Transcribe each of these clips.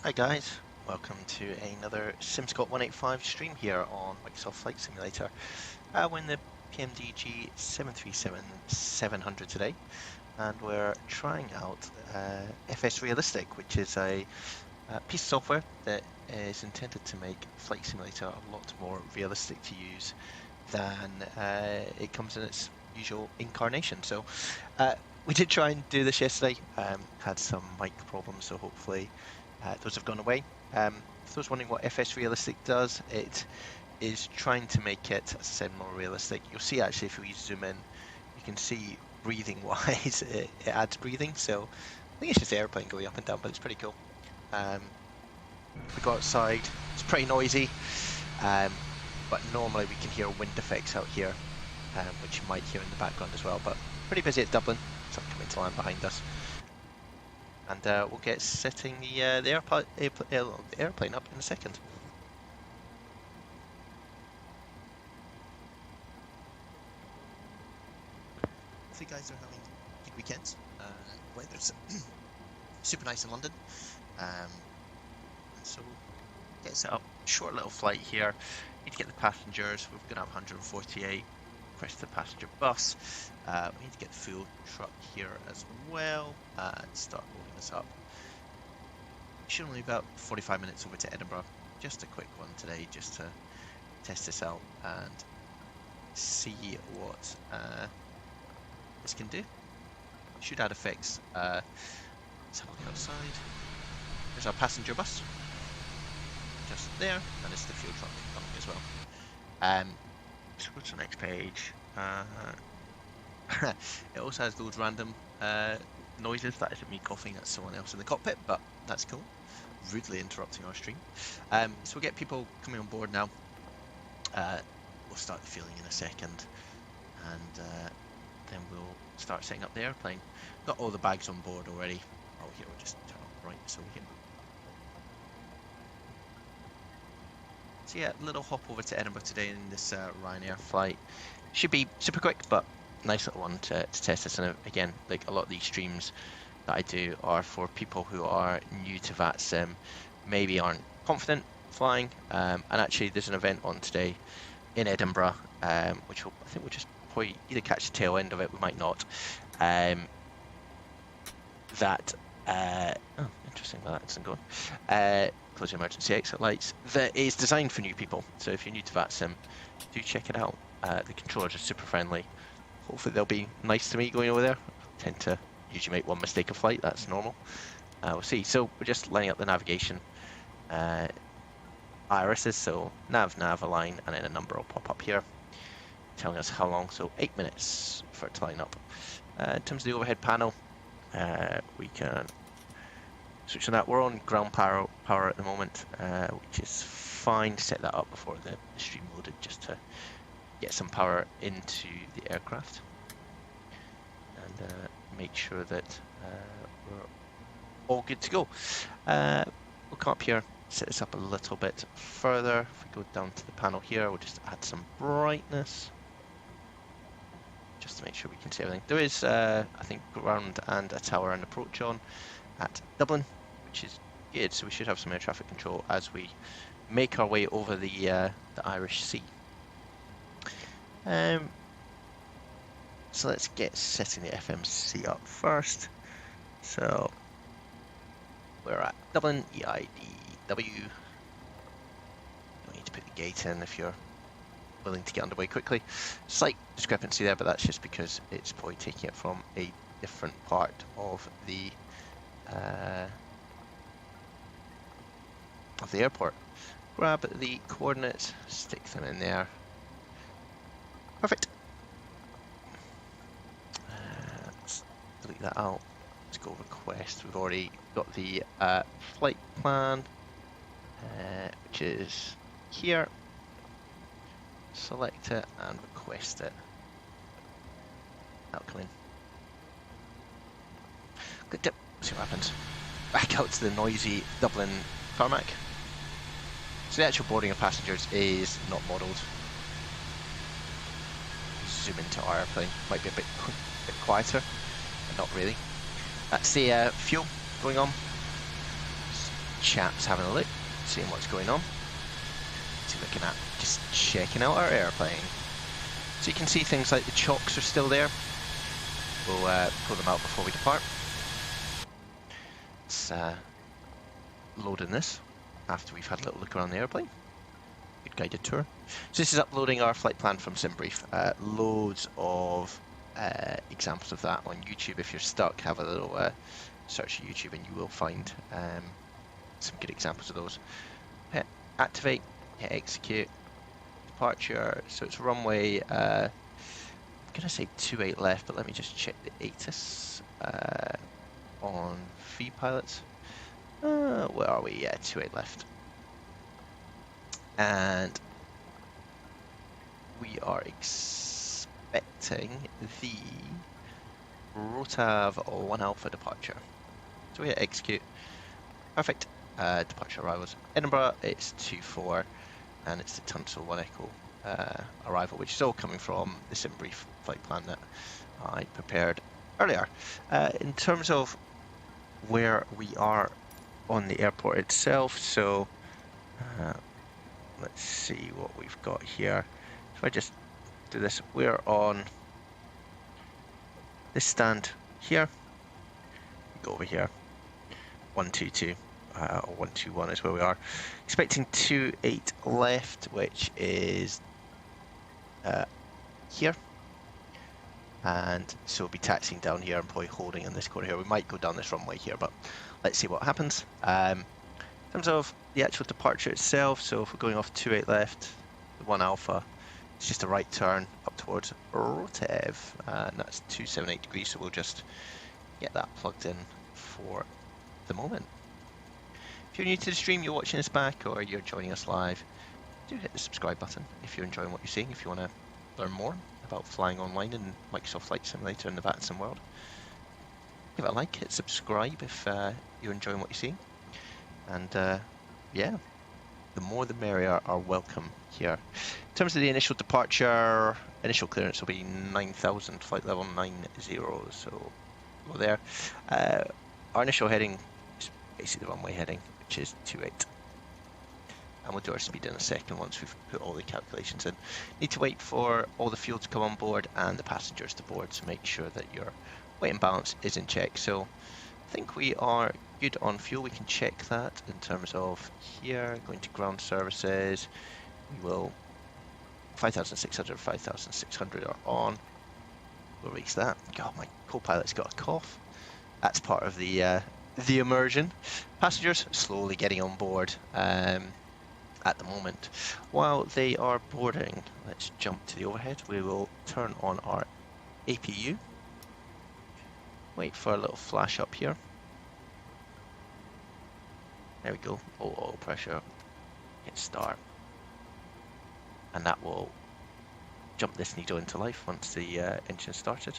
Hi guys, welcome to another SimScott 185 stream here on Microsoft Flight Simulator. We're in the Pmdg 737-700 today, and we're trying out Fsrealistic, which is a piece of software that is intended to make Flight Simulator a lot more realistic to use than it comes in its usual incarnation. So we did try and do this yesterday, had some mic problems, so hopefully those have gone away. For those wondering what Fsrealistic does, it is trying to make it, as I said, more realistic. You'll see actually if we zoom in, you can see breathing wise, it adds breathing. So I think it's just the airplane going up and down, but it's pretty cool. We go outside, it's pretty noisy, but normally we can hear wind effects out here, which you might hear in the background as well. But pretty busy at Dublin, some coming to land behind us. And we'll get setting the airplane up in a second. If you guys are having good weekends, weather's super nice in London, so we'll get set up. Short little flight here. Need to get the passengers. We're going to have 148. Request the passenger bus. We need to get the fuel truck here as well and start loading this up. Should only be about 45 minutes over to Edinburgh. Just a quick one today, just to test this out and see what this can do. Should add effects. Let's have a look outside. There's our passenger bus, just there, and it's the fuel truck coming as well. So go to the next page. It also has those random noises. That isn't me coughing, that's someone else in the cockpit, but that's cool. Rudely interrupting our stream. So we'll get people coming on board now. We'll start the fueling in a second, and then we'll start setting up the airplane. Got all the bags on board already. Oh, here we'll just turn up right so we can. So yeah, little hop over to Edinburgh today in this Ryanair flight. Should be super quick, but nice little one to test this. And again, like a lot of these streams that I do are for people who are new to Vatsim, maybe aren't confident flying. And actually, there's an event on today in Edinburgh, which I think we'll just probably either catch the tail end of it, we might not. Oh, interesting, well, that isn't going. Close your emergency exit lights. That is designed for new people. So if you're new to Vatsim, do check it out. The controllers are super friendly. Hopefully they'll be nice to me going over there. I tend to usually make one mistake a flight, that's normal. We'll see. So we're just lining up the navigation irises, so nav, align, and then a number will pop up here telling us how long, so 8 minutes for it to line up. In terms of the overhead panel, we can switch on that. We're on ground power at the moment, which is fine. Set that up before the stream loaded just to get some power into the aircraft and make sure that we're all good to go. We'll come up here, set this up a little bit further. If we go down to the panel here, we'll just add some brightness just to make sure we can see everything. There is, I think, ground and a tower and approach on at Dublin, which is good, so we should have some air traffic control as we make our way over the Irish Sea. So let's get setting the FMC up first. So we're at Dublin, EIDW. You don't need to put the gate in if you're willing to get underway quickly. Slight discrepancy there, but that's just because it's probably taking it from a different part of the airport. Grab the coordinates, stick them in there. Perfect. Let's delete that out. Let's go request. We've already got the flight plan, which is here. Select it and request it. That'll come in. Click it. See what happens. Back out to the noisy Dublin tarmac. So the actual boarding of passengers is not modelled. Zoom into our airplane. Might be a bit quieter, but not really. That's the fuel going on. chaps having a look, seeing what's going on. So looking at just checking out our airplane. So you can see things like the chocks are still there. We'll pull them out before we depart. It's loading this after we've had a little look around the airplane. Good guided tour. So this is uploading our flight plan from SimBrief. Loads of examples of that on YouTube. If you're stuck, have a little search of YouTube and you will find some good examples of those. Hit activate, hit execute, departure. So it's runway, I'm going to say 28 left, but let me just check the ATIS on V-pilots. Where are we? Yeah, 28 left. And we are expecting the ROTEV 1 Alpha departure. So we hit execute. Perfect. Departure arrivals. Edinburgh, it's 2-4, and it's the TUNSO 1 Echo arrival, which is all coming from the SimBrief flight plan that I prepared earlier. In terms of where we are on the airport itself, so let's see what we've got here. If I just do this, we're on this stand here. Go over here. 122 or 121 is where we are. Expecting 28 left, which is here. And so we'll be taxiing down here and probably holding in this corner here. We might go down this runway here, but let's see what happens. In terms of the actual departure itself, so if we're going off 28 left, the 1 Alpha, it's just a right turn up towards ROTEV, and that's 278 degrees, so we'll just get that plugged in for the moment. If you're new to the stream, you're watching us back, or you're joining us live, do hit the subscribe button if you're enjoying what you're seeing. If you want to learn more about flying online in Microsoft Flight Simulator in the Vatsim world, give it a like, hit subscribe if you're enjoying what you're seeing. And yeah, the more the merrier are welcome here. In terms of the initial departure, initial clearance will be 9,000, flight level 90, so go there. Our initial heading is basically the runway heading, which is 28. And we'll do our speed in a second once we've put all the calculations in. Need to wait for all the fuel to come on board and the passengers to board, so make sure that your weight and balance is in check. So I think we are good on fuel. We can check that in terms of here, going to ground services. We will 5,600, 5,600 are on. We'll reach that. God, my co-pilot's got a cough. That's part of the immersion. Passengers slowly getting on board at the moment. While they are boarding, let's jump to the overhead. We will turn on our APU. Wait for a little flash up here. There we go. Oil pressure. Hit start. And that will jump this needle into life once the engine started.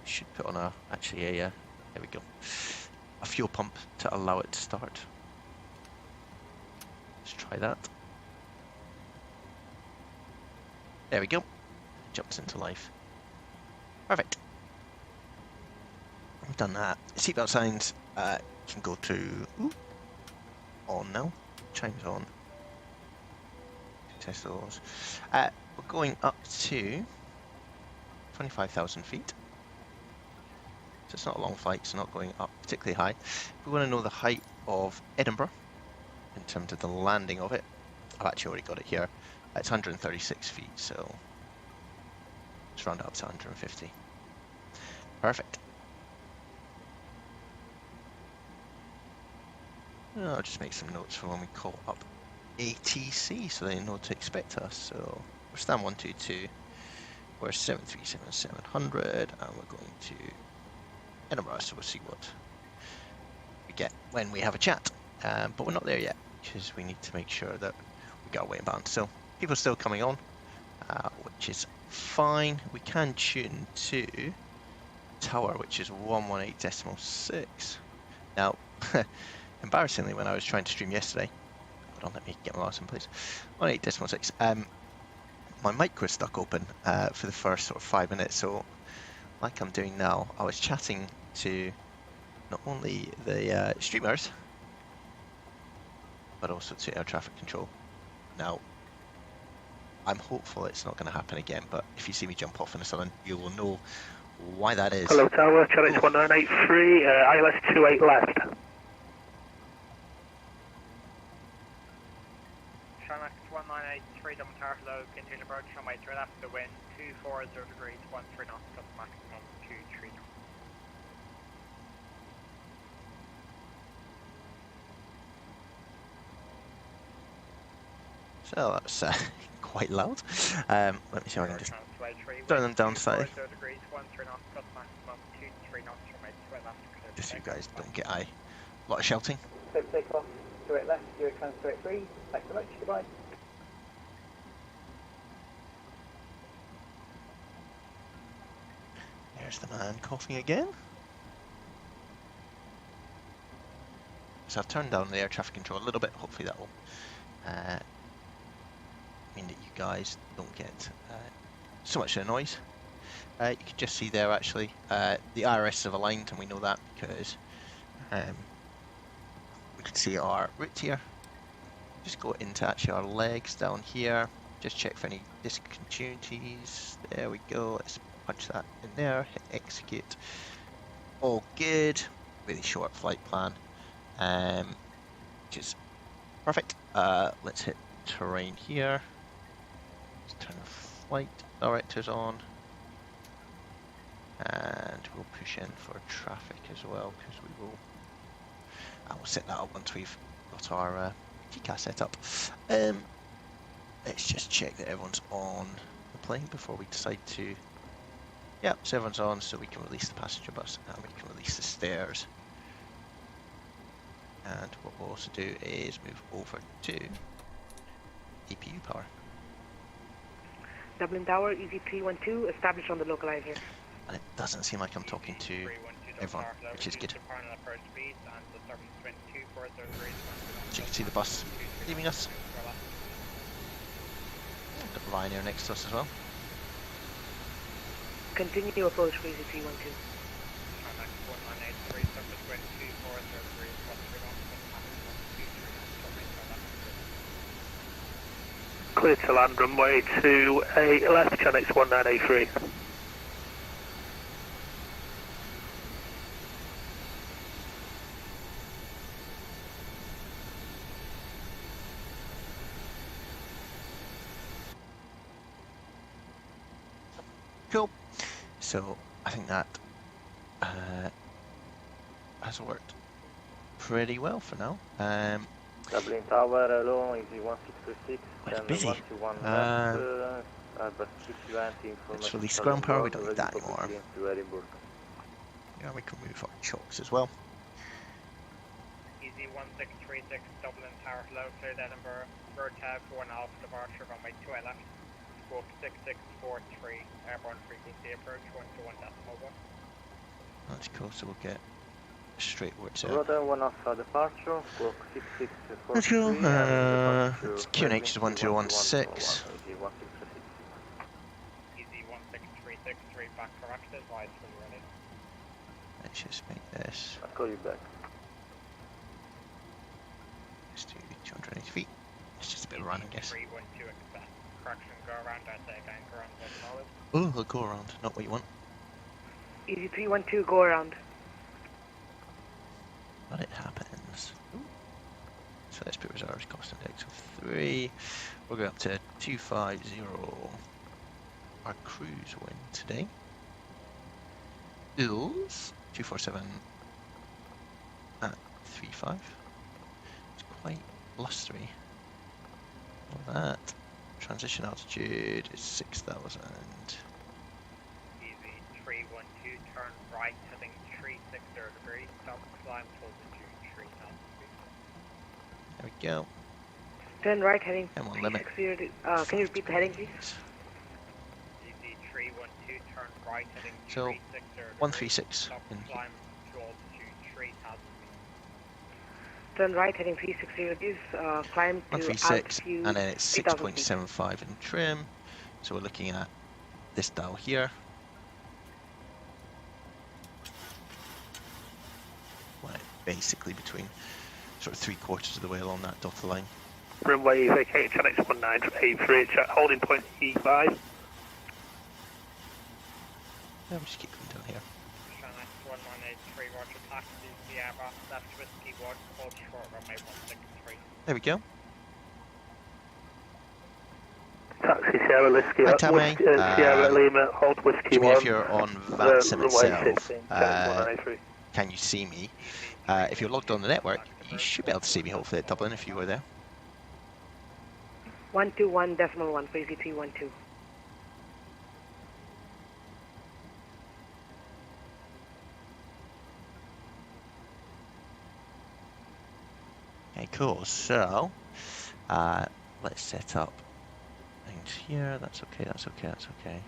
Should put on there we go, a fuel pump to allow it to start. Let's try that. There we go. Jumps into life. Perfect. We've done that. Seatbelt signs can go to on now. Chimes on. Test those. We're going up to 25,000 feet. So it's not a long flight, it's not going up particularly high. We want to know the height of Edinburgh in terms of the landing of it. I've actually already got it here. It's 136 feet, so let's round it up to 150. Perfect. I'll just make some notes for when we call up ATC so they know to expect us. So we're stand 122, we're 737-700, and we're going to Edinburgh, so we'll see what we get when we have a chat. But we're not there yet because we need to make sure that we got our weight and balance. So people are still coming on, which is fine. We can tune to tower, which is 118.6. Now, embarrassingly, when I was trying to stream yesterday, hold on, let me get my license, please. 118.6. My mic was stuck open for the first sort of 5 minutes, so like I'm doing now, I was chatting to not only the streamers, but also to air traffic control. Now, I'm hopeful it's not going to happen again, but if you see me jump off in a sudden, you will know why that is. Hello Tower, Channel 1983, ILS 28 left. Channel 1983, Dublin Tower, hello, continue approach, runway 3 left, the wind 240 degrees, 13 knots, plus maximum 23 knots. So that's quite loud. Let me see if I can just turn them down slightly. Just so you guys don't get a lot of shouting. So take off, direct left, direct trans, direct 3. Thanks so much, goodbye. There's the man coughing again. So I've turned down the air traffic control a little bit. Hopefully that will mean that you guys don't get so much of the noise. You can just see there actually the IRS have aligned, and we know that because we can see our route here. Just go into actually our legs down here. Just check for any discontinuities. There we go. Let's punch that in there. Hit execute. All good. Really short flight plan, which is perfect. Let's hit terrain here. Let's turn the flight directors on. And we'll push in for traffic as well, because we will. And we'll set that up once we've got our GCAS set up. Let's just check that everyone's on the plane before we decide to. Yeah, so everyone's on, so we can release the passenger bus and we can release the stairs. And what we'll also do is move over to APU power. Dublin Tower, EZ312, established on the localizer. And it doesn't seem like I'm talking to everyone, which is good. So you can see the bus leaving us. Got Ryanair next to us as well. Continue approach for EZ312. Clear to land runway 28 left, Channel 1983. Cool. So I think that has worked pretty well for now. Dublin Tower, hello, EZ1636. Quite busy. Let's release ground power, we don't need that anymore. Yeah, we can move our chocks as well. EZ1636, Dublin Tower, hello, cleared Edinburgh, ROTEV, 1 alpha departure, runway 2 left, squawk 6643, airborne frequency approach, 121.1. That's cool, so we'll get straight words out. Rotor 1 alpha departure, squawk 6643. Let's go, it's QNH is 1216. EZ1636, back corrected, wide fully ready. Let's just make this. I'll call you back. Let's do 280 feet. It's just a bit of run, I guess. 312 expect. Correction, go around, I say again, go around, solid. Oh, we'll go around, not what you want. EZ312, go around. But it happens. Ooh. So let's put reserves cost index of 3. We'll go up to 250. Our cruise win today is 247 at 35. It's quite blustery. All that. Transition altitude is 6,000. EZ312, turn right, heading 360 degrees, stop, climb to altitude 3,000 feet. There we go. Turn right, heading And one limit. 360. Can you repeat the heading, please? EZ312, turn right, heading So, 360 degrees, 136 stop, in climb to altitude 3,000 feet. Turn right, heading 360 degrees, climb to 136, altitude and then it's 3,000 feet. 6.75 in trim. So we're looking at this dial here. Right, basically between sort of 3/4 of the way along that dotted line. Runway vacating channel 1983, holding point E5. Yeah, we'll just keep going down here. Channel 1183, roger, taxi Sierra, left whiskey 1, hold short runway 163. There we go. Taxi Sierra Whiskey, Hi, Tammy. Sierra Lima, hold whiskey Jimmy, 1. if you're on Vatsim runway itself, 16, channel 193. can you see me? If you're logged on the network, you should be able to see me hopefully at Dublin if you were there. 121.1 for EVP 12. Okay, cool. So, let's set up things here. That's okay, that's okay, that's okay.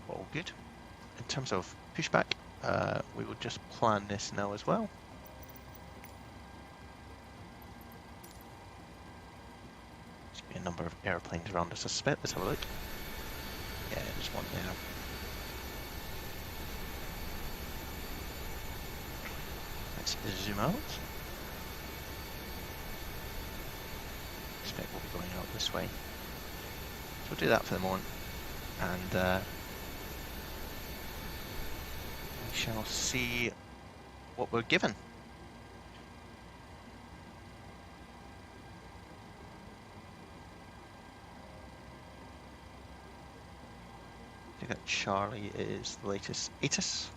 All good. In terms of pushback, we will just plan this now as well. There's going to be a number of airplanes around us, I suspect. Let's have a look. Yeah, there's one there. Let's zoom out. Expect we'll be going out this way. So we'll do that for the moment, and we shall see what we're given. I think that Charlie is the latest ATIS,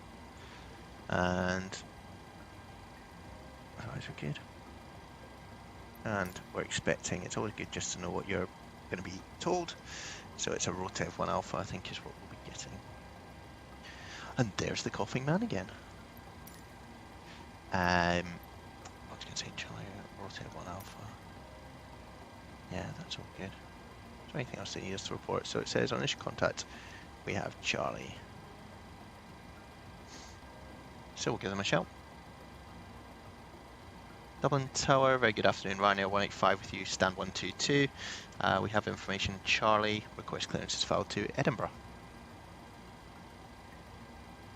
and otherwise we're good. And we're expecting, it's always good just to know what you're going to be told. So it's a ROTEV 1 Alpha, I think, is what we'll be getting. And there's the coughing man again. I was going to say Charlie, ROTEV 1 Alpha. Yeah, that's all good. Is there anything else that he has to report? So it says on initial contact, we have Charlie. So we'll give them a shout. Dublin Tower, very good afternoon, Ryanair 185 with you, stand 122. We have information, Charlie, request clearance is filed to Edinburgh.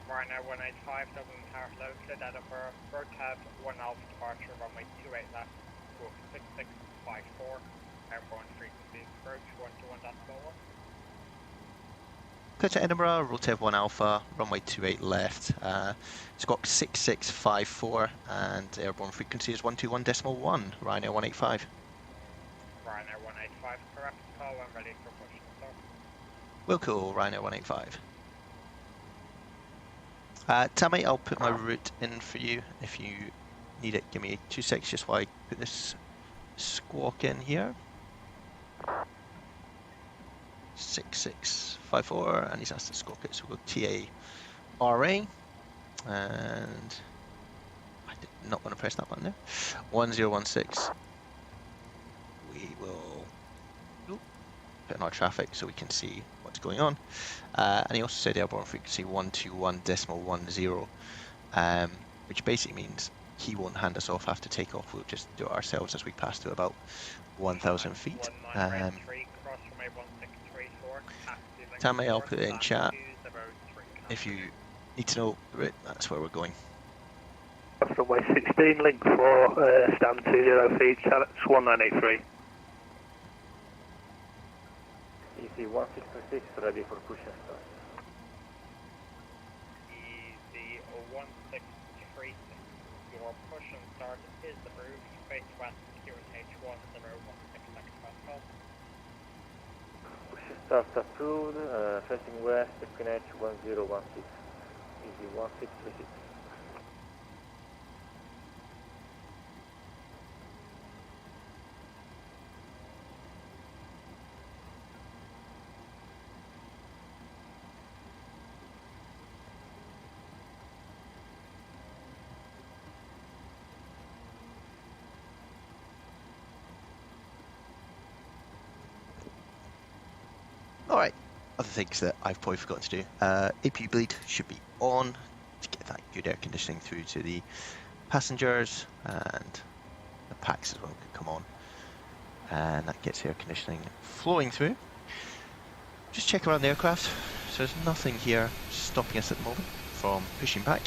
Ryanair 185, Dublin Tower, located Edinburgh, ROTEV 1 Alpha departure, runway 28 left, squawk 6654, airborne frequency, approach 121.1. Clear to Edinburgh, ROTEV 1 Alpha, runway 28 left, squawk 6654, and airborne frequency is 121.1, Ryanair 185. Ryanair 185, correct, call when ready for push and start. Will call, Ryanair 185. Tammy, I'll put my route in for you if you need it. Give me 2 seconds just while I put this squawk in here. 6654, and he's asked to squawk it, so we'll go TARA, and I did not want to press that button there. 1016. We will put in our traffic so we can see what's going on. And he also said airborne frequency 121.10, which basically means he won't hand us off after takeoff. We'll just do it ourselves as we pass to about 1,000 feet. Tammy, I'll put it in chat. If you need to know the route, that's where we're going. Runway 16, link 4, stand 20 feet, channel 1983. Easy 166, ready for push and start. Easy 163, your push and start is approved, face west, QNH 1016 Pascal. Push and start approved, facing west, QNH 1016. Easy 1636. Alright, other things that I've probably forgotten to do. AP bleed should be on to get that good air conditioning through to the passengers, and the packs as well could come on. And that gets air conditioning flowing through. Just check around the aircraft. So there's nothing here stopping us at the moment from pushing back.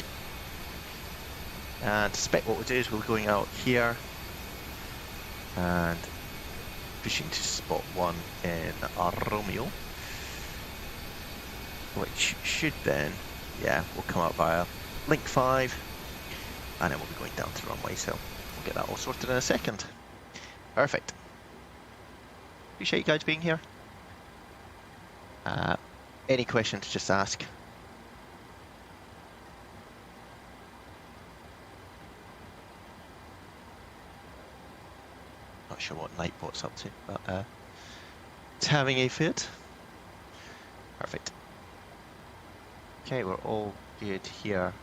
And to spec what we'll do is we're going out here and pushing to spot 1 in our Romeo, which should then, yeah, we'll come up via link 5, and then we'll be going down to the runway, so we'll get that all sorted in a second. Perfect. Appreciate you guys being here. Any questions, just ask. Not sure what Nightbot's up to, but it's having a fit. Perfect. Okay, we're all good here.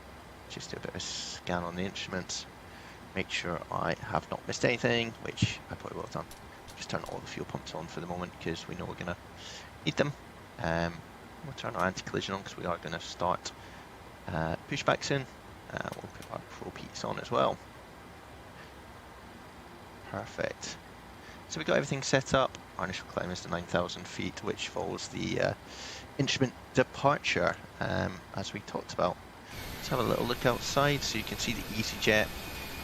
Just do a bit of a scan on the instruments. Make sure I have not missed anything, which I probably will have done. Just turn all the fuel pumps on for the moment because we know we're going to need them. We'll turn our anti-collision on because we are going to start pushback soon. We'll put our pro peaks on as well. Perfect. So we've got everything set up. Our initial climb is to 9,000 feet, which follows the instrument departure, as we talked about. Let's have a little look outside so you can see the EasyJet.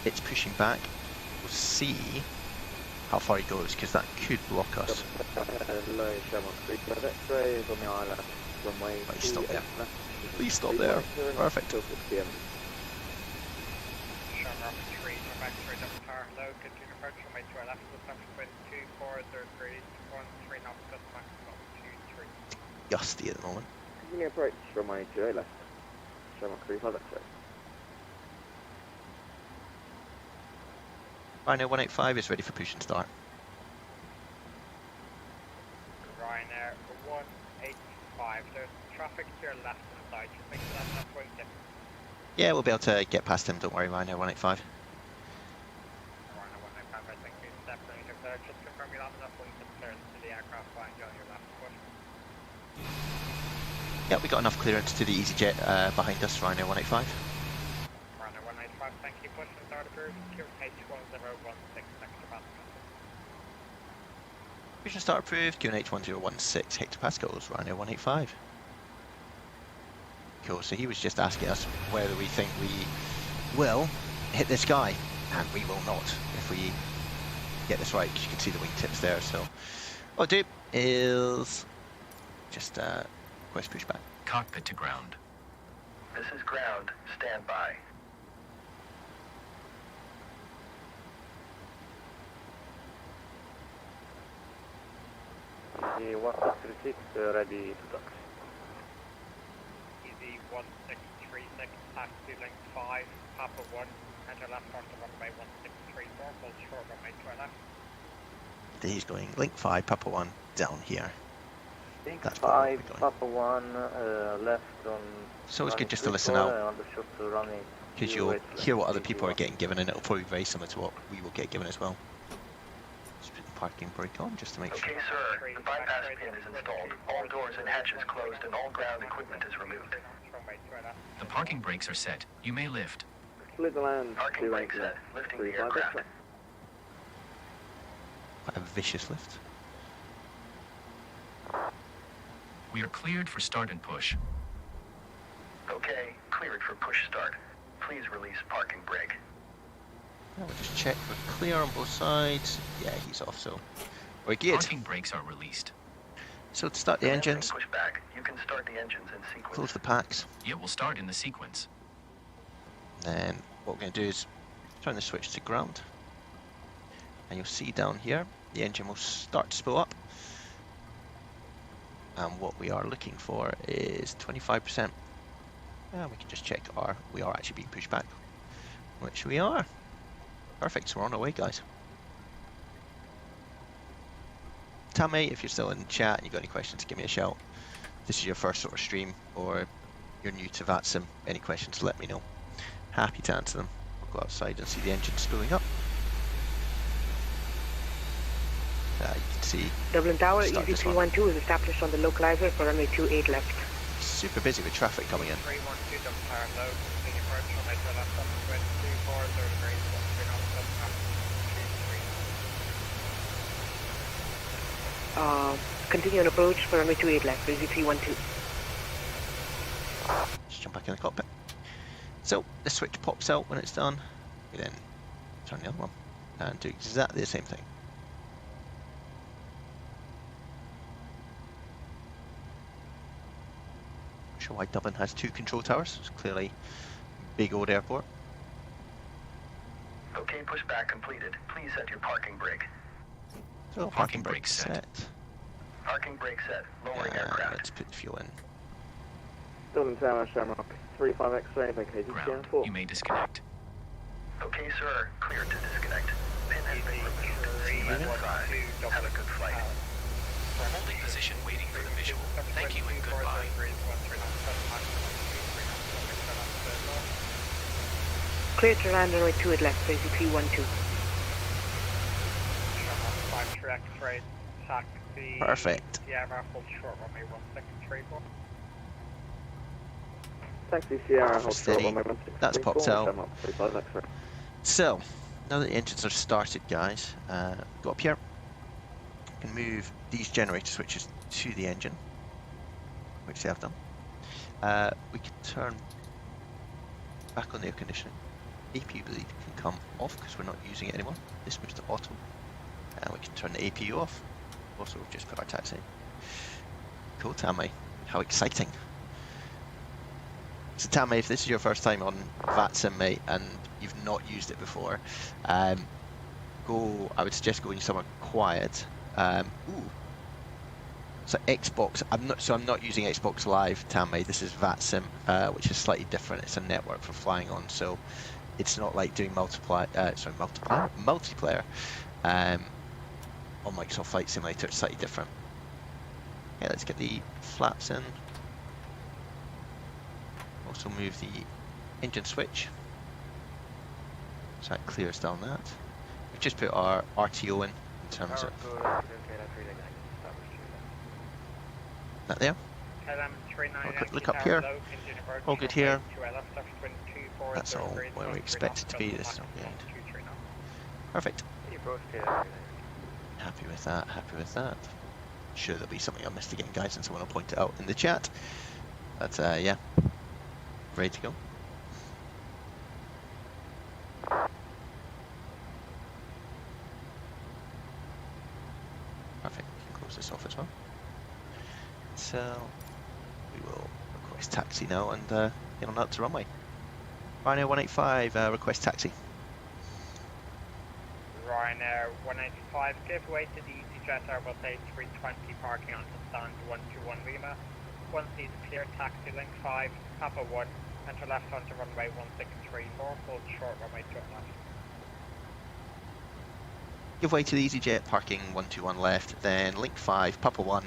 It's pushing back. We'll see how far it goes because that could block us. Please stop there. Please stop there. Perfect. Gusty at the moment. Continue approach runway 28 left. Shamrock 35 X-ray. Rhino 185 is ready for push and start. Ryanair 185, there's traffic to your left and side, just make sure that's not going to. Yeah, we'll be able to get past him, don't worry, Rhino 185. Ryanair 185, I think we've separated there, just confirm you'll have enough wings and clearance to the aircraft behind you on your left foot. Yeah, we got enough clearance to the EasyJet behind us, Rhino 185. Ryanair 185, thank you, push and start approved, QH1016 hectopascals. Push and start approved, QNH1016 hectopascals, Rhino 185. Cool, so he was just asking us whether we think we will hit the sky, and we will not if we get this right, because you can see the wingtips there. So what I'll do is just request pushback. Cockpit to ground. This is ground. Stand by. Easy 136 ready to taxi. Easy 1636, taxi link 5, Papa 1, enter left onto runway 1634, hold short runway to our left. He's going link 5, Papa 1, down here. Link That's 5, Papa 1, left on. So it's good just to listen out, because you'll hear what other people are getting given, and it'll probably be very similar to what we will get given as well. Just put the parking brake on just to make sure. Okay, sir. The bypass pin is installed. All doors and hatches closed, and all ground equipment is removed. The parking brakes are set. You may lift. Parking brake set. Lifting the aircraft. Quite a vicious lift. We are cleared for start and push. Okay, cleared for push start. Please release parking brake. We'll just check we're clear on both sides. Yeah, he's off, so we're good. Parking brakes are released. So to start the engines, Push back. You can start the engines in sequence. close the packs. It will start in the sequence. Then what we're going to do is turn the switch to ground. And you'll see down here, the engine will start to spool up. And what we are looking for is 25%. And we can just check we are actually being pushed back, which we are. Perfect, so we're on our way, guys. Tammy, if you're still in chat and you've got any questions, give me a shout. If this is your first sort of stream, or you're new to Vatsim, any questions, let me know. Happy to answer them. We'll go outside and see the engine spooling up. You can see Dublin Tower, start Easy this one. 312 is established on the localizer for runway 28 left. Super busy with traffic coming in. 312 Dublin Tower, low, continue approach runway to our left, up to 24, 30 degrees, 1 knots, Dublin Tower, 23. Continue on approach for runway 28 left, Easy 312. Just jump back in the cockpit. So the switch pops out when it's done. We then turn the other one. and do exactly the same thing. Not sure why Dublin has 2 control towers. It's clearly a big old airport. Okay, pushback completed. Please set your parking brake. So Parking brake set. Parking brake set. Lowering aircraft. Let's put the fuel in. Dublin Tower, Shamrock 35 X-ray, vacated Ground. CN4. You may disconnect. Okay, sir. Clear to disconnect. Pin has been removed. Seaman advised. Have a good flight. Holding position, waiting for the visual. Thank you and goodbye. Clear to land runway 28 left, crazy 312. Perfect. Sierra, hold short runway 1634. Taxi Sierra, hold Steady. short, runway 1634. That's popped out. Shamrock 35 X-ray. So, now that the engines are started, guys, go up here. You can move these generator switches to the engine, which they have done. We can turn back on the air conditioning. AP bleed can come off because we're not using it anymore. This moves to auto. And we can turn the APU off. Also, we've just put our taxi in. Cool, Tammy. How exciting. So Tammy, if this is your first time on Vatsim, mate, and you've not used it before, I would suggest going somewhere quiet. So Xbox, I'm not using Xbox Live, Tammy. This is Vatsim, which is slightly different. It's a network for flying on, so it's not like doing multiplayer on Microsoft Flight Simulator. It's slightly different. Okay, let's get the flaps in. Also move the engine switch, so that clears down that. We've just put our RTO in terms of that there. Look up here. All good here. That's all where we expect it to be. This is all good. Perfect. Happy with that. Happy with that. Sure, there'll be something I missed again, guys, and someone will point it out in the chat. But yeah, ready to go. Perfect. We can close this off as well. So we will request taxi now and get on out to runway. Ryanair 185, request taxi. Ryanair 185, give way to the EasyJet Airbus A320 parking onto stand 121 Lima. Once it's clear, taxi link 5, Papa 1, enter left onto runway 1634, hold short runway 2 left. Give way to the EasyJet parking 121 left, then link 5, Papa 1,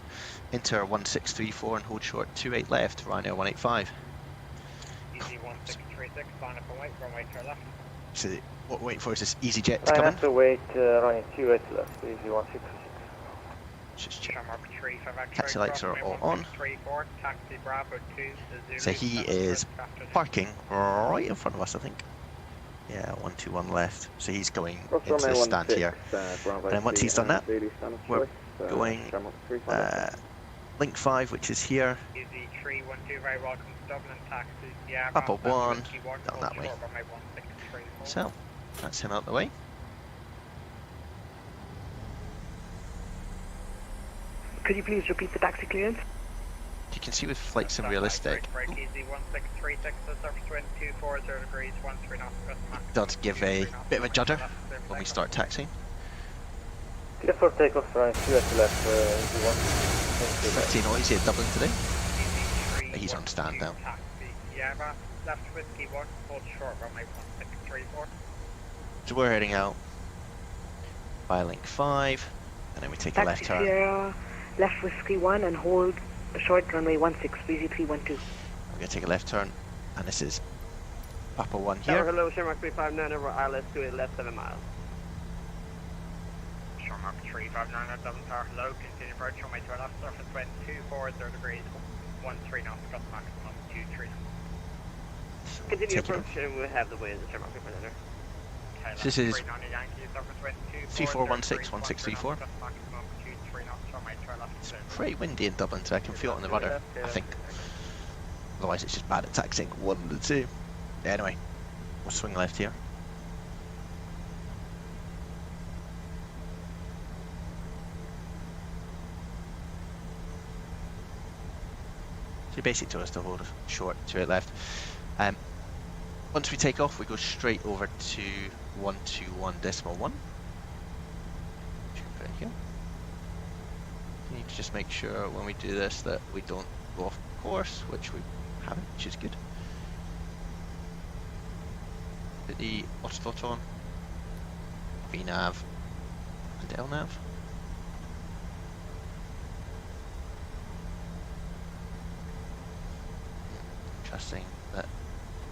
enter 1634 and hold short 28 left, Ryanair 185. Easy 1636, line up and wait, runway 2 left. So what we're waiting for is this EasyJet to come in. have to wait, running 28 left, easy 1636. Just check. Shamrock 35 X-ray, Taxi lights are all on. 1634, taxi Bravo 2, to So he is parking right in front of us, I think. Yeah, 121 left. So he's going into the stand here. And then once he's done that, we're going link 5, which is here. Easy 312, very welcome to Dublin, taxi Sierra. Papa 1, down that way. runway 1634. So, that's him out the way. Could you please repeat the taxi clearance? You can see with Flight Simrealistic, Break easy 1636, the surface wind 240 degrees, 13 knots, it does give a bit of a judder when we start taxiing. Clear for takeoff, running 28 left, easy 1. Pretty noisy at Dublin today. He's on stand now. Taxi Sierra, left whiskey 1, hold short runway 1634. So we're heading out by link 5, and then we take a left Taxi turn. Sierra, left whiskey 1 and hold short runway 16312. We're going to take a left turn, and this is Papa 1 Tower, here. hello, Shamrock 359 over ILS 28 left 7 miles. Shamrock 359 at Dublin Tower, hello, continue approach runway 2 left, surface wind 240 degrees, 13 knots, gust maximum 23 knots. So Continue take it approach and we'll have the way as a Shamrock 359. Okay, This is 390 Yankee, surface wind 3416, 1634. gust maximum 23 knots, runway 2 left. It's pretty windy in Dublin, so I can feel it on the rudder, I think. Otherwise it's just bad at taxiing, 1 of the 2. Anyway, we'll swing left here. So you basically told us to hold short, 28 left. Once we take off, we go straight over to 121.1. Put in here. You need to just make sure when we do this that we don't go off course, which we haven't, which is good. Put the autothrottle on, VNav and LNav. Interesting that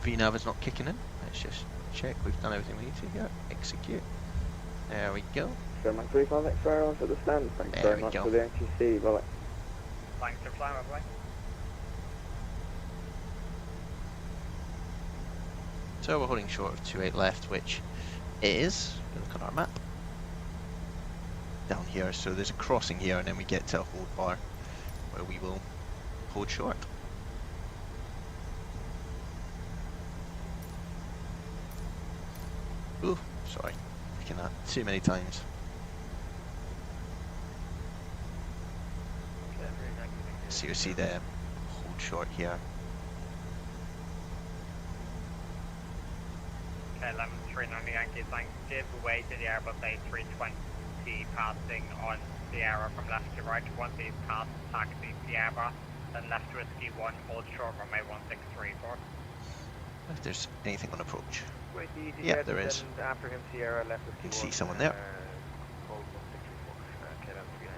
VNav is not kicking in. Let's just check we've done everything we need to here. Execute. There we go. Sure, Mike 35 XR onto the stand. Thanks There very we much go. for the NTC. Bye. Thanks for flying, my boy. So we're holding short of 28 left, which is, look on our map, down here. So there's a crossing here and then we get to a hold bar where we will hold short. Ooh, sorry, picking that too many times. So you see the hold short here. Okay, 11-390 Yankee, thanks. Give way to the Airbus A320 passing on the arrow from left to right. Once he's passed, taxi the Airbus, then left to Whiskey 1, hold short runway 1634. If there's anything on approach. Wait, the Yeah, there is. After him, Sierra left with You can see someone there. Hold 1634. Okay, that's good.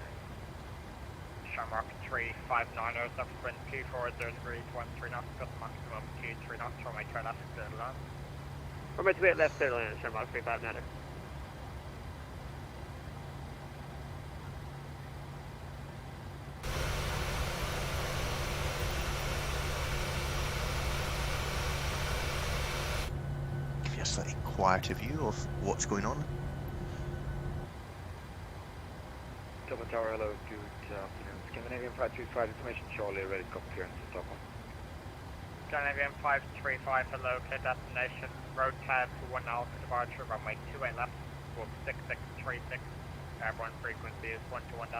Shamrock 3590, subsequent 240 degrees, 13 knots, got maximum 23 knots, runway 12 left, clear to land. Runway 28 left, clear to land, Shamrock 3590. Give you a slightly quieter view of what's going on. Dublin Tower, hello, good afternoon. Scandinavian 535 information, Charlie, ready to copy clearance to Stockholm. Scandinavian 535, hello, clear destination, ROTEV 1 Alpha departure, runway 28 left, squawk 6636, airborne frequency is 121.1.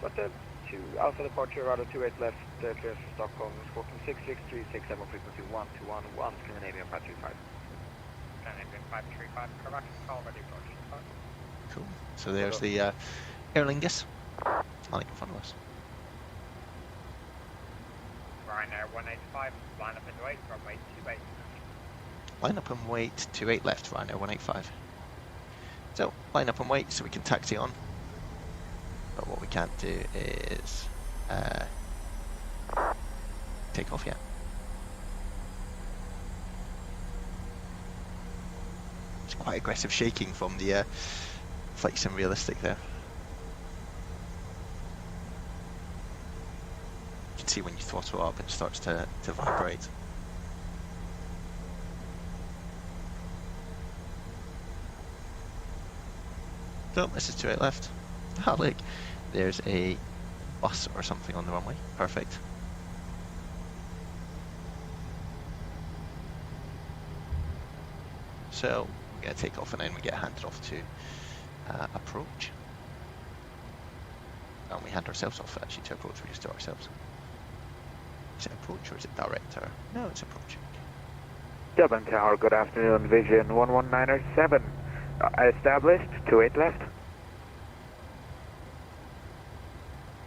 ROTEV 2 Alpha departure, radar 28 left, clearance for Stockholm, squawking 6636, airborne frequency 121.1, Scandinavian 535. Scandinavian 535, correct, call ready for approach. Cool. So there's the Aer Lingus flying in front of us. Ryanair 185, line up and wait, runway 28. Line up and wait, 28 left, Ryanair 185. So, line up and wait so we can taxi on. But what we can't do is take off yet. It's quite aggressive shaking from the Flight Sim Realistic there. You can see when you throttle up it starts to vibrate. So this is 28 left. Ah, look, there's a bus or something on the runway. Perfect. So we're going to take off and then we get handed off to approach. And we hand ourselves off actually to approach, we just do it ourselves. Is it approach or is it direct? Or no, it's approach. Dublin Tower, good afternoon, Vision 11907, established, 28 left.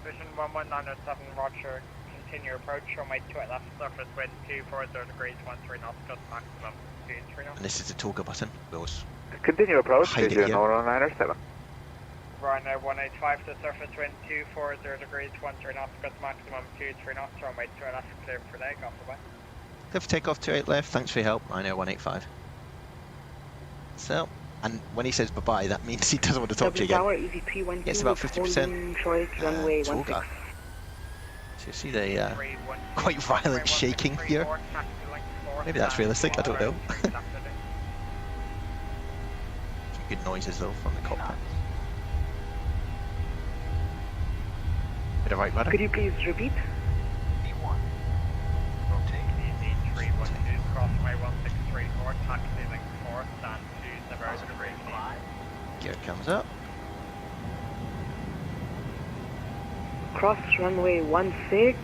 Vision 11907, roger, continue approach, runway 28 left, surface wind 240 degrees, 13 knots, just maximum 23 knots. And this is the toga button. We'll Continue approach, hide it Vision here. 11907. Ryanair 185 to surface wind 240 degrees, 13 knots, got maximum 23 knots, runway 28 left, clear for leg, off the way. Clear for takeoff, 28 left, thanks for your help, Ryanair 185. So, and when he says bye-bye, that means he doesn't want to talk to you Tower, again. EV312, It's about 50% holding short, runway 16. toga. So you see the quite violent shaking here. Maybe that's realistic, I don't know. Some good noises though from the cockpit. Bit of right rudder. Could you please repeat? B1. Rotate. EZ 312, cross runway 1634, taxi link 4, stand 2, 0 degrees. Gear comes up. cross runway 16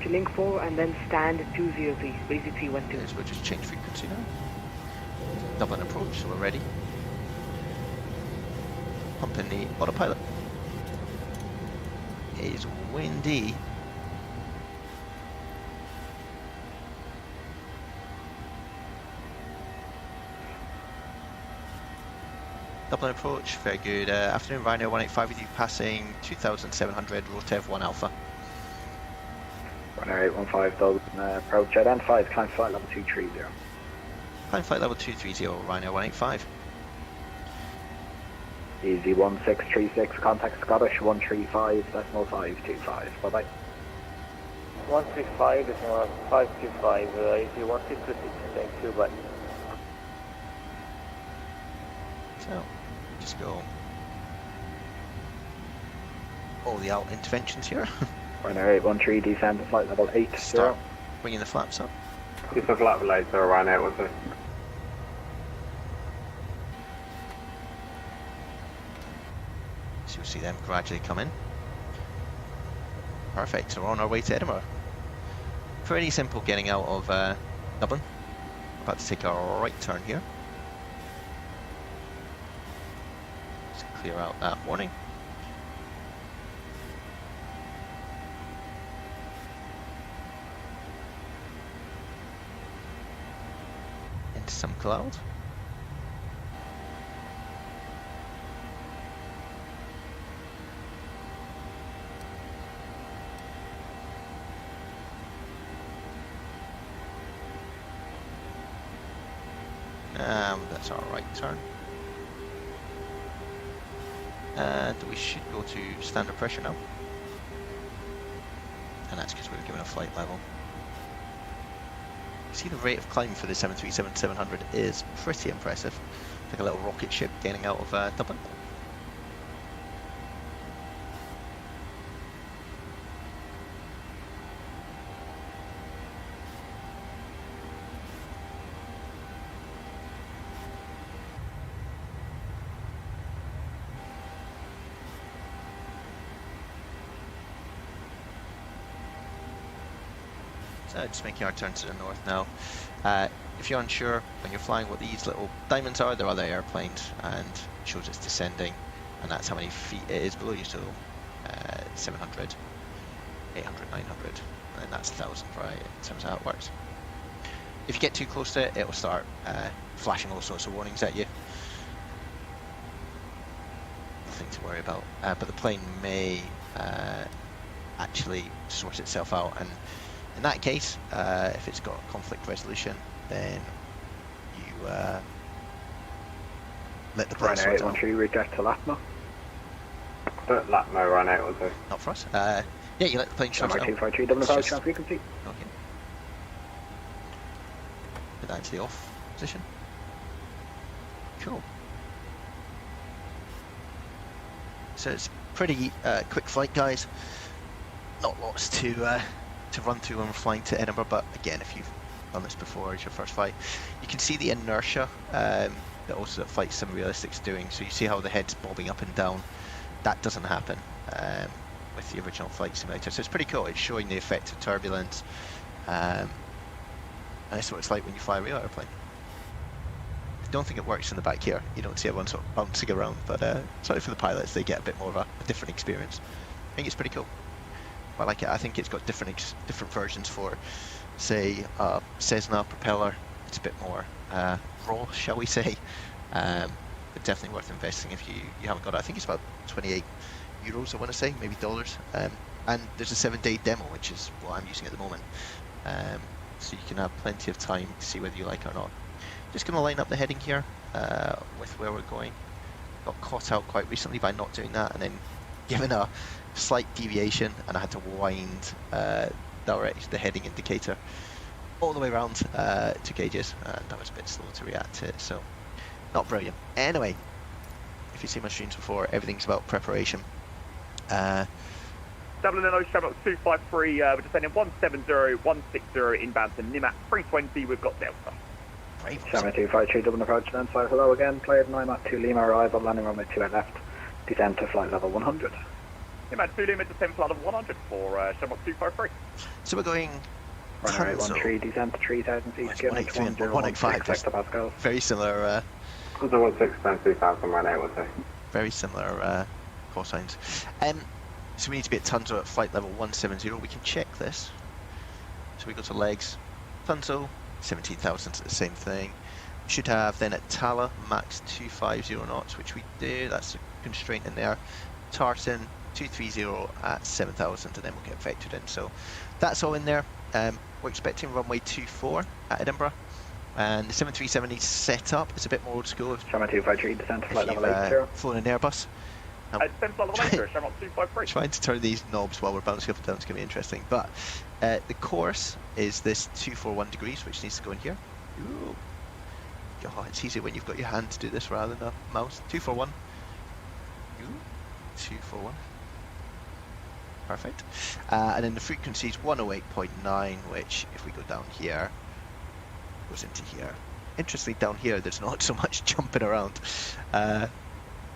to link 4 and then stand 203, breezy 312. Yes, we'll just change frequency now. Dublin approach, so we're ready. Pumping the autopilot. It is windy. Dublin approach, very good. Afternoon, Ryanair 185 with you, passing 2700, ROTEV 1 Alpha. Ryanair 815 Dublin, approach identified, climb flight level 230. Climb flight level 230, Ryanair 185. Easy 1636, contact Scottish 135.525, bye bye. 135 is 525, easy 1636, thank you, bye. So, just go all the alt interventions here. Ryanair 813, descend to flight level 80. Start bringing the flaps up. Just a flat later, Ryanair 813. So you'll see them gradually come in. Perfect, so we're on our way to Edinburgh. Pretty simple getting out of Dublin. About to take a right turn here. Just clear out that warning. Into some cloud. That's our right turn. And we should go to standard pressure now. And that's because we were given a flight level. See, the rate of climb for the 737-700 is pretty impressive. It's like a little rocket ship getting out of Dublin. So just making our turn to the north now. If you're unsure when you're flying what these little diamonds are, they're other airplanes, and it shows it's descending, and that's how many feet it is below you, so 700, 800, 900, and then that's 1,000, right, in terms of how it works. If you get too close to it, it'll start flashing all sorts of warnings at you. Nothing to worry about, but the plane may actually sort itself out, and in that case, if it's got conflict resolution, then you let the plane sort it out. Ryanair 813, reject to LATMO. LATMO, Ryanair 813. Not for us. Yeah, you let the plane sort it out. 253, Dublin approach on frequency. Okay. Put that into the off position. Cool. So it's pretty quick flight, guys. Not lots to run through when we're flying to Edinburgh, but again, if you've done this before as your first flight, you can see the inertia that also that Flight Simrealistic is doing. So you see how the head's bobbing up and down. That doesn't happen with the original Flight Simulator. So it's pretty cool. It's showing the effect of turbulence, and that's what it's like when you fly a real airplane. I don't think it works in the back here. You don't see everyone sort of bouncing around, but certainly for the pilots, they get a bit more of a different experience. I think it's pretty cool. I like it. I think it's got different versions for, say, Cessna propeller. It's a bit more raw, shall we say, but definitely worth investing if you haven't got it. I think it's about 28 euros, I want to say, maybe dollars. And there's a 7-day demo, which is what I'm using at the moment. So you can have plenty of time to see whether you like it or not. Just going to line up the heading here with where we're going. Got caught out quite recently by not doing that, and then given a slight deviation, and I had to wind the heading indicator all the way around to gauges, and that was a bit slow to react to it, so not brilliant. Anyway, if you've seen my streams before, everything's about preparation. Dublin and Ocean 253, we're descending 170, 160 inbound to Nimat 320, we've got Delta. 7253, Dublin approach, then fly hello again, cleared 9 at 2 Lima, arrival, landing runway 28 left, descend to flight level 100. Nimat 2 limit descent flight of 100 for Shamrock 253. So we're going Runner TUNSO. 813, descent to 3000 feet, It's QNH 185. 1016 hectopascals. Very similar. Because I was 610 running out, was it? Very similar cosines. So we need to be at TUNSO at flight level 170. We can check this. So we go to legs, TUNSO, 17,000, the same thing. We should have then at Tala max 250 knots, which we do. That's a constraint in there. Tartan 230 at 7,000, and then we'll get vectored in. So that's all in there. We're expecting runway 24 at Edinburgh. And the 737 is set up. It's a bit more old school. Shamrock 253, descent to If flight level you've 80. flown an Airbus. Descent flight level 80, Shamrock 253. Trying to turn these knobs while we're bouncing up and down is going to be interesting. But the course is this 241 degrees, which needs to go in here. Ooh. God, it's easier when you've got your hand to do this rather than a mouse. 241. Ooh. 241. Perfect. And then the frequency is 108.9, which, if we go down here, goes into here. Interestingly, down here, there's not so much jumping around.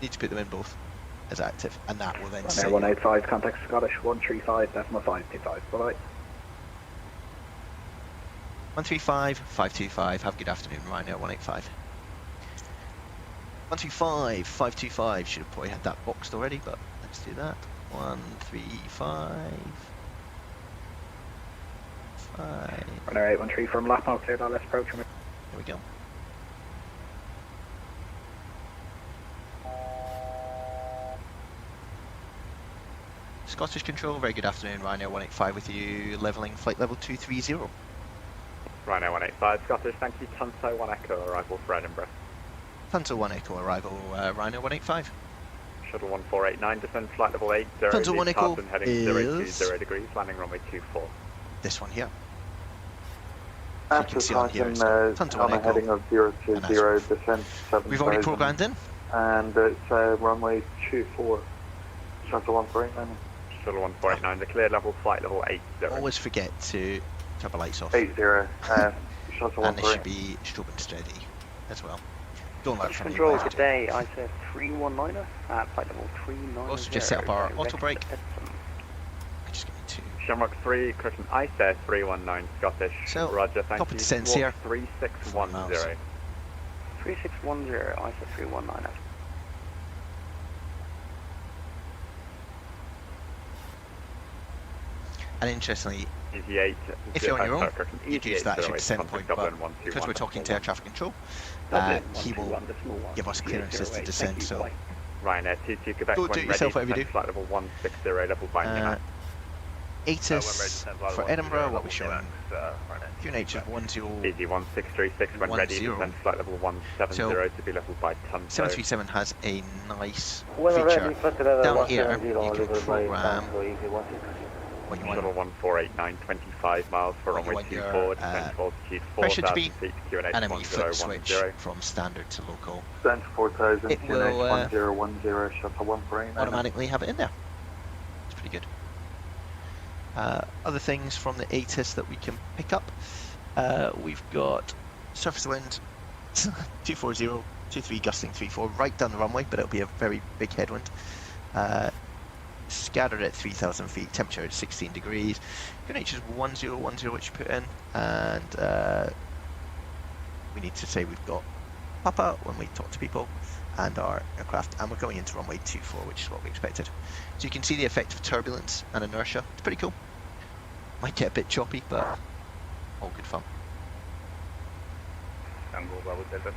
Need to put them in both as active, and that will then say 185, contact Scottish 135, decimal 525. Bye-bye. 135, 525. Have a good afternoon, Ryanair 185. 135, 525. Should have probably had that boxed already, but let's do that. 135. 5. Runner 813 from Lapmo, cleared all left approach. Here we go. Scottish Control, very good afternoon, Ryanair 185 with you, levelling flight level 230. Ryanair 185, Scottish, thank you. TUNSO 1 Echo, arrival for Edinburgh. TUNSO 1 Echo, arrival, Ryanair 185. Shuttle 1489, descend flight level 80. TUNSO 1 Echo heading is 020 degrees, landing runway 24. This one here. After can see on here, it's TUNSO 1 on a Echo. heading of 020, descent 7,000. We've already programmed in. And it's runway 24. Shuttle 149. Shuttle 149, declared level flight level 80. Always forget to turn the lights off. 80. Shuttle And they 149. should be strobe and steady as well. Don't like from Control you. today, I said 319er at flight level 390. Also just set up our auto brake. Just give me 2. Shamrock 3, correction, ISA 319 Scottish. So, Roger, thank top you. of descents here. 3610. 3610, ISA 319er. And interestingly, EG8, if you're on your own, you'd use that as your descent point, but Dublin, because we're talking to air traffic control, he will give us clearances to descend, so Ryanair 22 Quebec, don't do it yourself, whatever you do. flight level 160, level 5 ATIS for Edinburgh, what we're showing, QNH is 10. EG 1636 when ready, descend flight level 170 So, to be leveled by TUNSO. 737 has a nice When feature. ready, Down here, you can program what you Shuttle want 1489, 25 miles for What you runway want your, 24, descend altitude pressure to 4,000 be, feet, QNH and then when you flip the switch 1010. from standard to local, Descent 4,000, it will QNH 1010, shuttle 149. automatically have it in there. It's pretty good. Other things from the ATIS that we can pick up, we've got surface wind 240, 23 gusting 34 right down the runway, but it'll be a very big headwind. Scattered at 3,000 feet, temperature at 16 degrees. QNH is 1010, which you put in, and we need to say we've got Papa when we talk to people and our aircraft, and we're going into runway 24, which is what we expected. So you can see the effect of turbulence and inertia. It's pretty cool. Might get a bit choppy, but all good fun. Tango Bravo Delta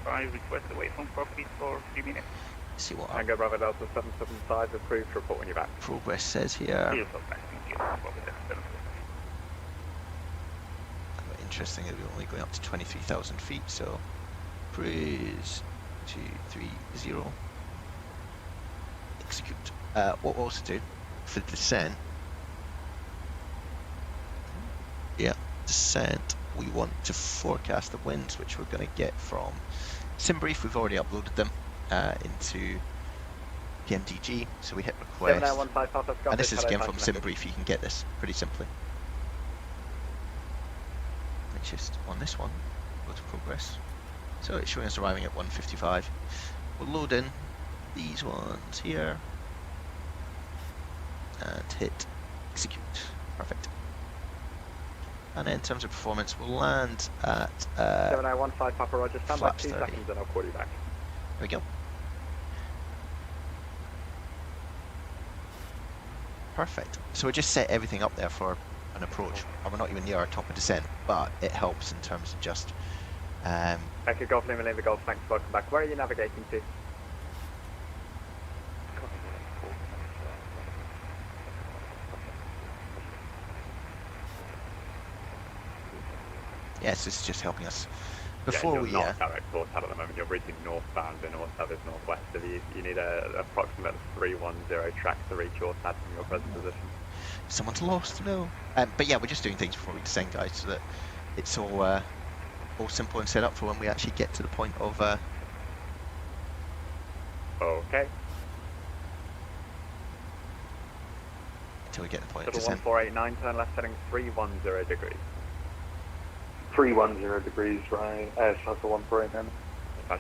775, request away from cockpit for 3 minutes. Let's see what our Tango Bravo Delta 775, approved, report when you're back. progress says here. Yes, of course, thank you. Bravo Delta 775. Interesting that we're only going up to 23,000 feet, so cruise 230. Execute. What we'll also do for the descent, we want to forecast the winds, which we're going to get from SimBrief. We've already uploaded them into Pmdg, so we hit request, and this is again from SimBrief. You can get this pretty simply. It's just on this one, go to progress. So it's showing us arriving at 155. We'll load in these ones here. and hit execute. Perfect. And then in terms of performance, we'll land at 7015 Papa Roger, stand by flaps 2 30. seconds and I'll call you back. There we go. Perfect. So we just set everything up there for an approach. And we're not even near our top of descent, but it helps in terms of just... Echo Golf, Lima, Lima Golf, thanks, welcome back. Where are you navigating to? yes, this is just helping us. Before you're we... not direct ROTEV at the moment, you're routing northbound and ROTEV is northwest of you. You need a approximate 310 track to reach ROTEV from your present position. Someone's lost, no. But yeah, we're just doing things before we descend, guys, so that it's all simple and set up for when we actually get to the point of... Okay. Until we get to the point of Shuttle descent. 1489, turn left heading 310 degrees. 310 degrees, right? Shuttle 149.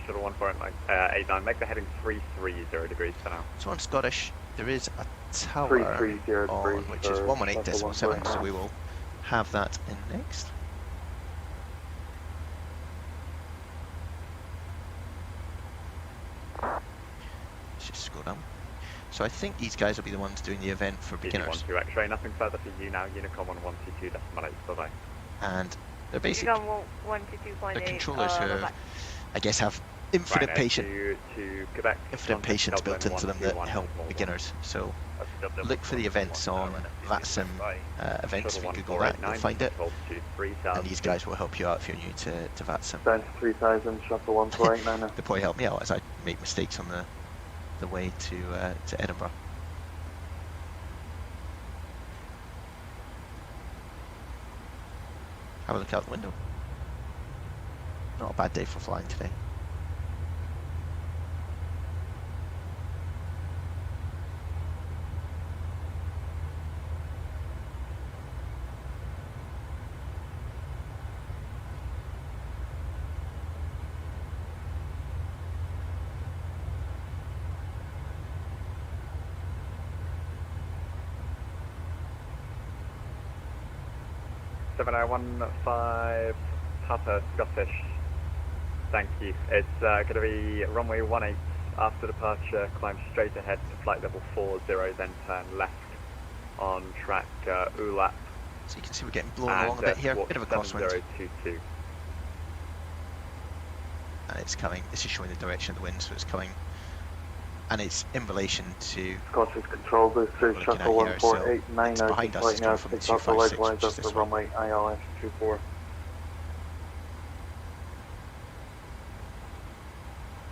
Shuttle 1489, make the heading 330 degrees for now. So on Scottish, there is a tower 330 on, degrees which is for 118.7, Shuttle so we will have that in next. Let's just scroll down. So I think these guys will be the ones doing the event for beginners. 12 X-ray, nothing further for you now, Unicom 1122.8, bye-bye. And they're basically the controllers who have, I guess, have infinite patience, to Quebec, infinite patience built Dublin, into them that 121, help beginners. So look for the events on Vatsim events. If you Google that, you'll find it. And these guys will help you out if you're new to Vatsim. Down to 3000, Shuttle 1489. They'll probably help me out as I make mistakes on the way to Edinburgh. Have a look out the window. Not a bad day for flying today. Seven 7015 Papa Scottish. Thank you. It's going to be runway 18 after departure, climb straight ahead to flight level 40, then turn left on track ULAP. So you can see we're getting blown along a bit here, bit of a crosswind. 7022. And it's coming, this is showing the direction of the wind, so it's coming, and it's in relation to Scottish control booth through Shuttle 1489, it's behind us, it's now coming from the pick up the 256, likewise which is up this the way. runway ILS 24.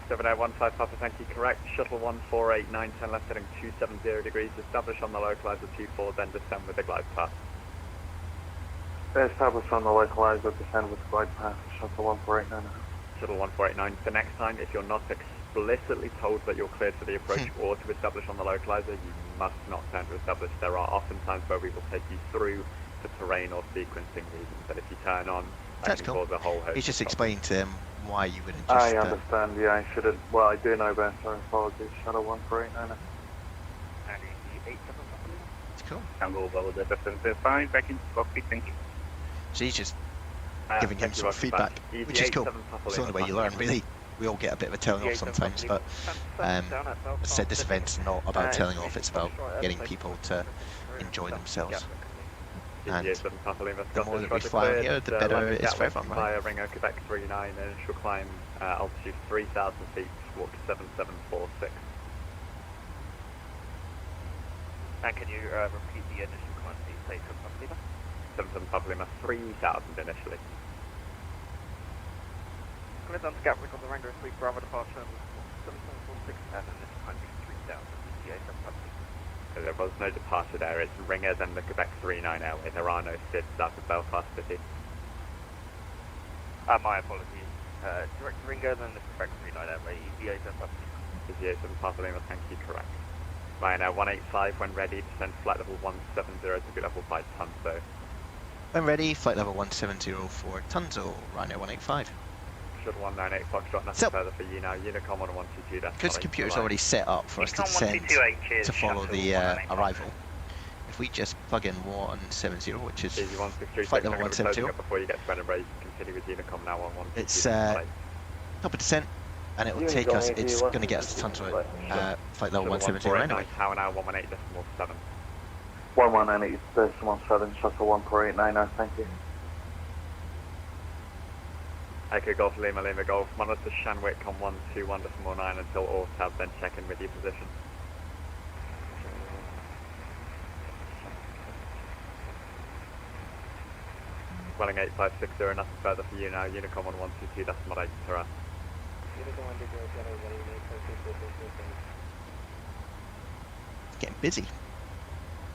7015 Papa, thank you, correct. Shuttle 1489, turn left heading 270 degrees, establish on the localizer 24, then descend with the glide path. Establish on the localizer, descend with the glide path, Shuttle 1489. Shuttle 1489, the next time, if you're not explicitly told that you're cleared for the approach or to establish on the localizer, you must not turn to establish. There are often times where we will take you through for terrain or sequencing reasons, but if you turn on, that's can cool. cause a whole host. He's just explaining to them why you wouldn't just... I understand, yeah, I should have, well, I do know better, apologies, Shuttle 1489. It's cool. Tango Bravo 5, back into cockpit, thank you. So he's just giving him some feedback, which is cool. It's the only way you learn, really. We all get a bit of a telling off sometimes, but as I said, this event's not about telling off, it's about getting people to enjoy themselves. And the more that we fly here, the better it is for everyone, right? Via Ringo, Quebec 39, initial climb, altitude 3,000 feet, walk 7746. And can you repeat the initial climb, please, from Papa Lima? 77 Papa Lima, 3,000 initially. Coming down to Gatwick on the Rango 3 Bravo departure, 7746, and initial climb 3,000, ETA from Papa Lima. There was no departure there, it's Ringer then the Quebec 39 airway, there are no SIDs out of Belfast City. My apologies. Direct to Ringo, then the Quebec 39 airway, ETA from Papa Lima. ETA from Papa Lima, thank you, correct. Ryanair 185 when ready, descend flight level 170 to be level 5 TUNSO. When ready, flight level 170 for TUNSO, Ryanair 185. Shuttle 198 Foxtrot, nothing further for you now, Unicom 1122. Because the computer's already set up for us to descend to follow the arrival, if we just plug in 170, which is Easy 163, flight I'm level going to be closing 170, up before you get to Edinburgh. You can continue with Unicom now on 1. it's top of descent, and it will take us, it's going to get us to TUNSO at flight level 170 anyway. Tower now 118.7. 118.17, shuttle 1489, thank you. Echo Golf Lima Lima Golf, monitor Shanwick on 121.9 until ROTEV, then check in with your position. Welling 8560, nothing further for you now, Unicom on 122.8, hurrah. It's getting busy.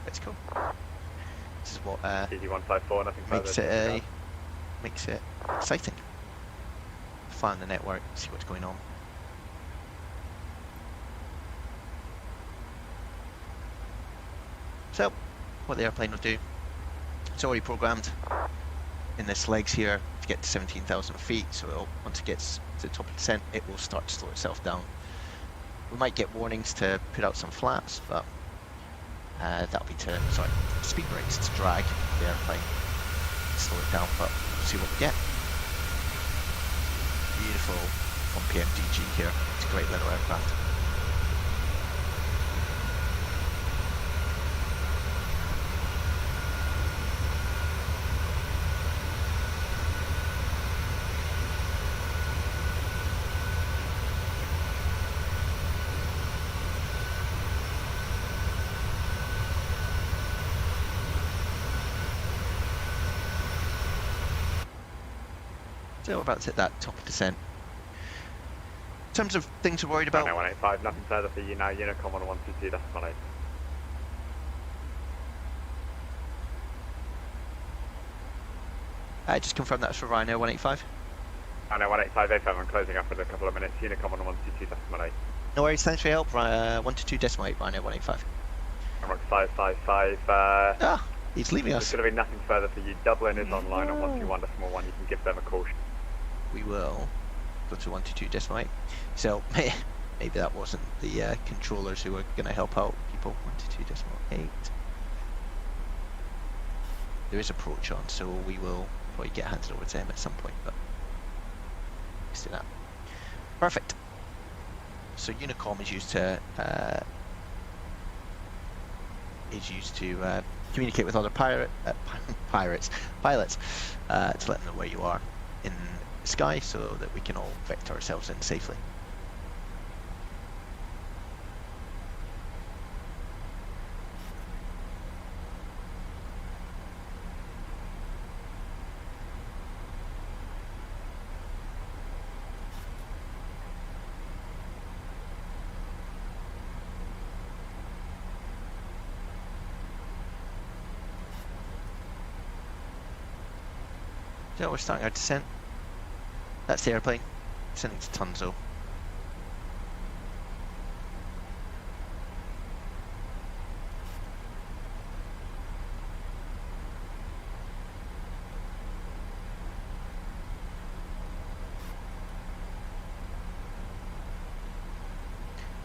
Let's go. This is what Easy 154, nothing further. Makes it exciting. Find the network, see what's going on. So, what the airplane will do, it's already programmed in this legs here to get to 17,000 feet, so once it gets to the top of descent, it will start to slow itself down. We might get warnings to put out some flaps, but that'll be speed brakes to drag the airplane, slow it down, but we'll see what we get. Beautiful from Pmdg here, it's a great little aircraft. So we're about to hit that top of descent. In terms of things we're worried about... 185, nothing further for you now, Unicom on 122.8. Just confirm that's for Ryanair 185. Ryanair 185, I'm closing up in a couple of minutes, Unicom on 122.8. No worries, thanks for your help, 122.8, Ryanair 185. Rock 555, he's leaving us. There's going to be nothing further for you, Dublin is online on 121.1, you can give them a caution. We will go to 122.8. So maybe that wasn't the controllers who were going to help out people. 122.8. There is approach on, so we will probably get handed over to him at some point, but let's do that. Perfect. So Unicom is used to communicate with other pilots to let them know where you are in the sky, so that we can all vector ourselves in safely. So we're starting our descent. That's the airplane, descending to TUNSO.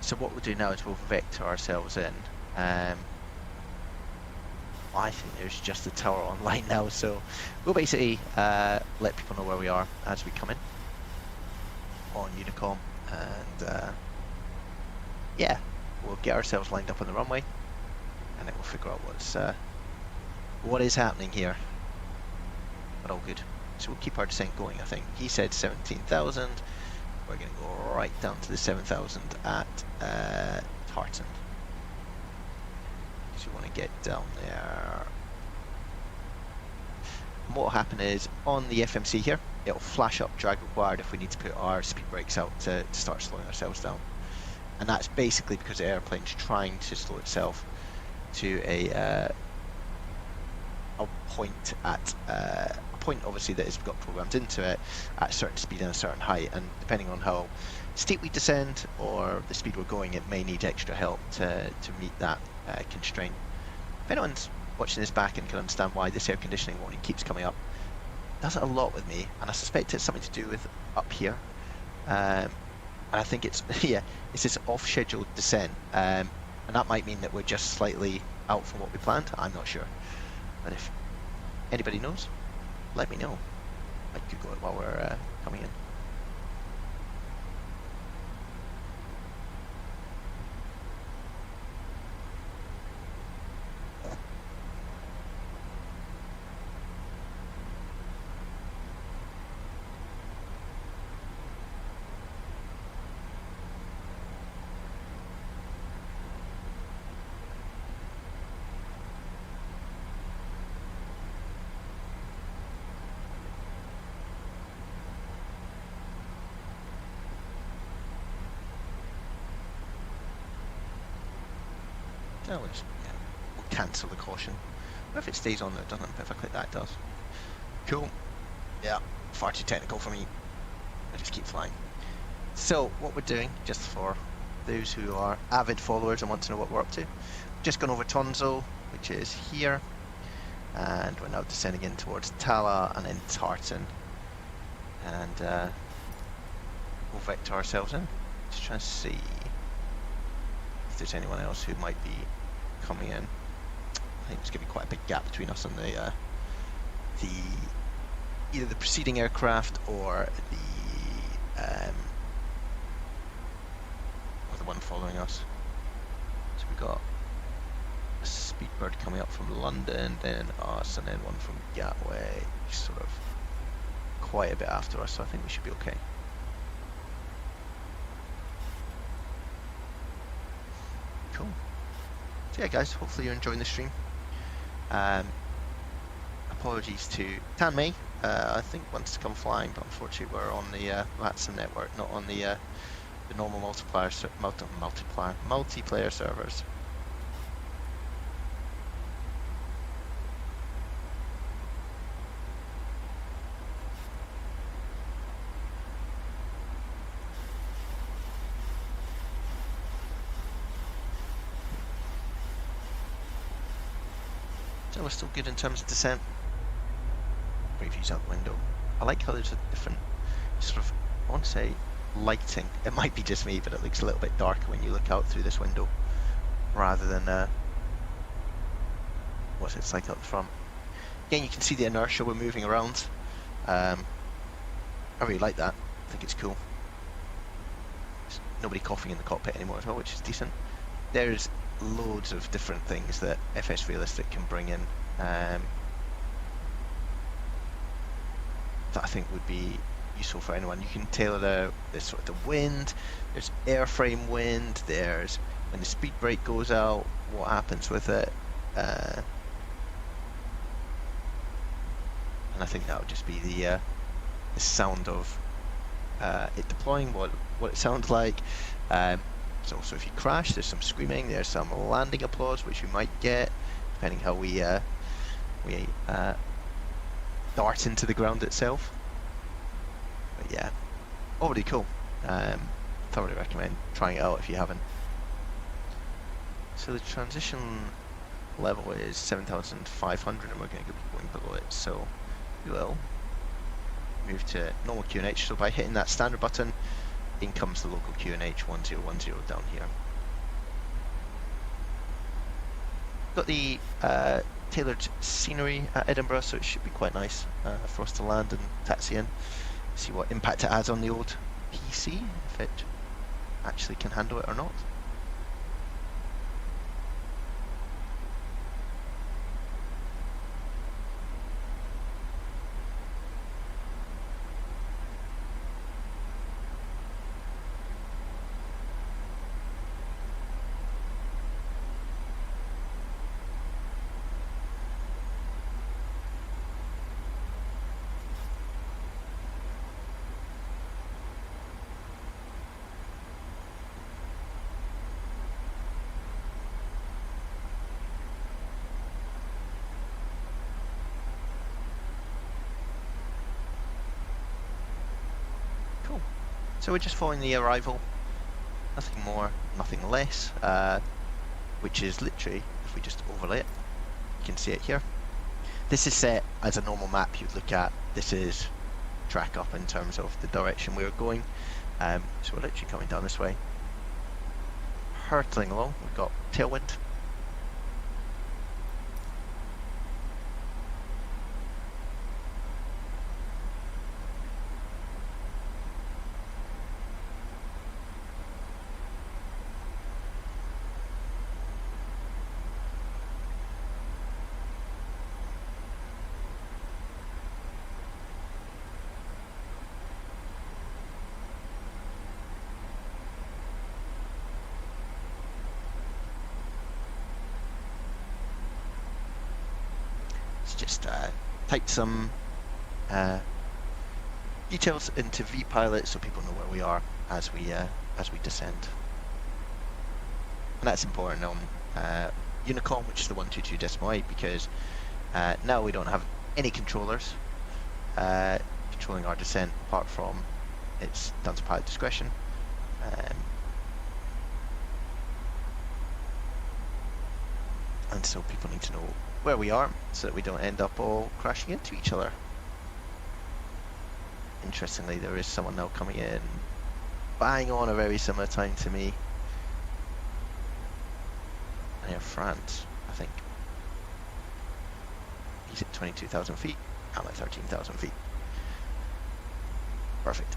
So what we'll do now is we'll vector ourselves in. I think there's just a tower online now, so we'll basically let people know where we are as we come in on Unicom, and yeah, we'll get ourselves lined up on the runway, and then we'll figure out what is happening here. But all good. So we'll keep our descent going. I think he said 17,000. We're going to go right down to the 7,000 at Tartan. So we want to get down there. And what will happen is on the FMC here, it'll flash up drag required if we need to put our speed brakes out to start slowing ourselves down. And that's basically because the airplane's trying to slow itself to a point at a point obviously that has got programmed into it at a certain speed and a certain height, and depending on how steep we descend or the speed we're going, it may need extra help to meet that constraint. If anyone's watching this back and can understand why this air conditioning warning keeps coming up, it does it a lot with me, and I suspect it's something to do with up here, and I think it's it's this off-scheduled descent, and that might mean that we're just slightly out from what we planned, I'm not sure. But if anybody knows, let me know. I could Google it while we're coming in. No, yeah, we'll cancel the caution. What if it stays on there, doesn't it? If I click that, it does. Cool. Yeah, far too technical for me. I just keep flying. So, what we're doing, just for those who are avid followers and want to know what we're up to, just gone over TUNSO, which is here, and we're now descending in towards Tala and then Tartan. And we'll vector ourselves in. Just trying to see if there's anyone else who might be coming in. I think there's going to be quite a big gap between us and the either the preceding aircraft or the one following us. So we've got a Speedbird coming up from London, then us, and then one from Gatwick, sort of quite a bit after us, so I think we should be okay. Cool. So yeah guys, hopefully you're enjoying the stream. Apologies to Tanmay, I think wants to come flying, but unfortunately we're on the Vatsim network, not on the normal multiplayer servers. So we're still good in terms of descent. Previews out the window. I like how there's a different sort of, I want to say, lighting. It might be just me, but it looks a little bit darker when you look out through this window, rather than what it's like out the front. Again, you can see the inertia we're moving around. I really like that. I think it's cool. There's nobody coughing in the cockpit anymore as well, which is decent. There's loads of different things that Fsrealistic can bring in that I think would be useful for anyone. You can tailor the sort of the wind, there's airframe wind, there's when the speed brake goes out, what happens with it, and I think that would just be the sound of it deploying, what it sounds like. So if you crash, there's some screaming, there's some landing applause, which we might get, depending how we dart into the ground itself. But yeah, already cool. Thoroughly recommend trying it out if you haven't. So the transition level is 7,500 and we're going to be going below it, so we will move to normal QNH. So by hitting that standard button, in comes the local QNH 1010 down here. Got the tailored scenery at Edinburgh, so it should be quite nice for us to land and taxi in. See what impact it has on the old PC, if it actually can handle it or not. So we're just following the arrival, nothing more, nothing less, which is literally, if we just overlay it, you can see it here. This is set as a normal map you'd look at. This is track up in terms of the direction we were going. So we're literally coming down this way, hurtling along. We've got tailwind, just type some details into vPilot so people know where we are as we descend. And that's important on Unicom, which is the 122.8, because now we don't have any controllers controlling our descent apart from its TUNSO pilot discretion. And so people need to know where we are so that we don't end up all crashing into each other. Interestingly, there is someone now coming in bang on a very similar time to me. Air France, I think. He's at 22,000 feet. I'm at 13,000 feet. Perfect.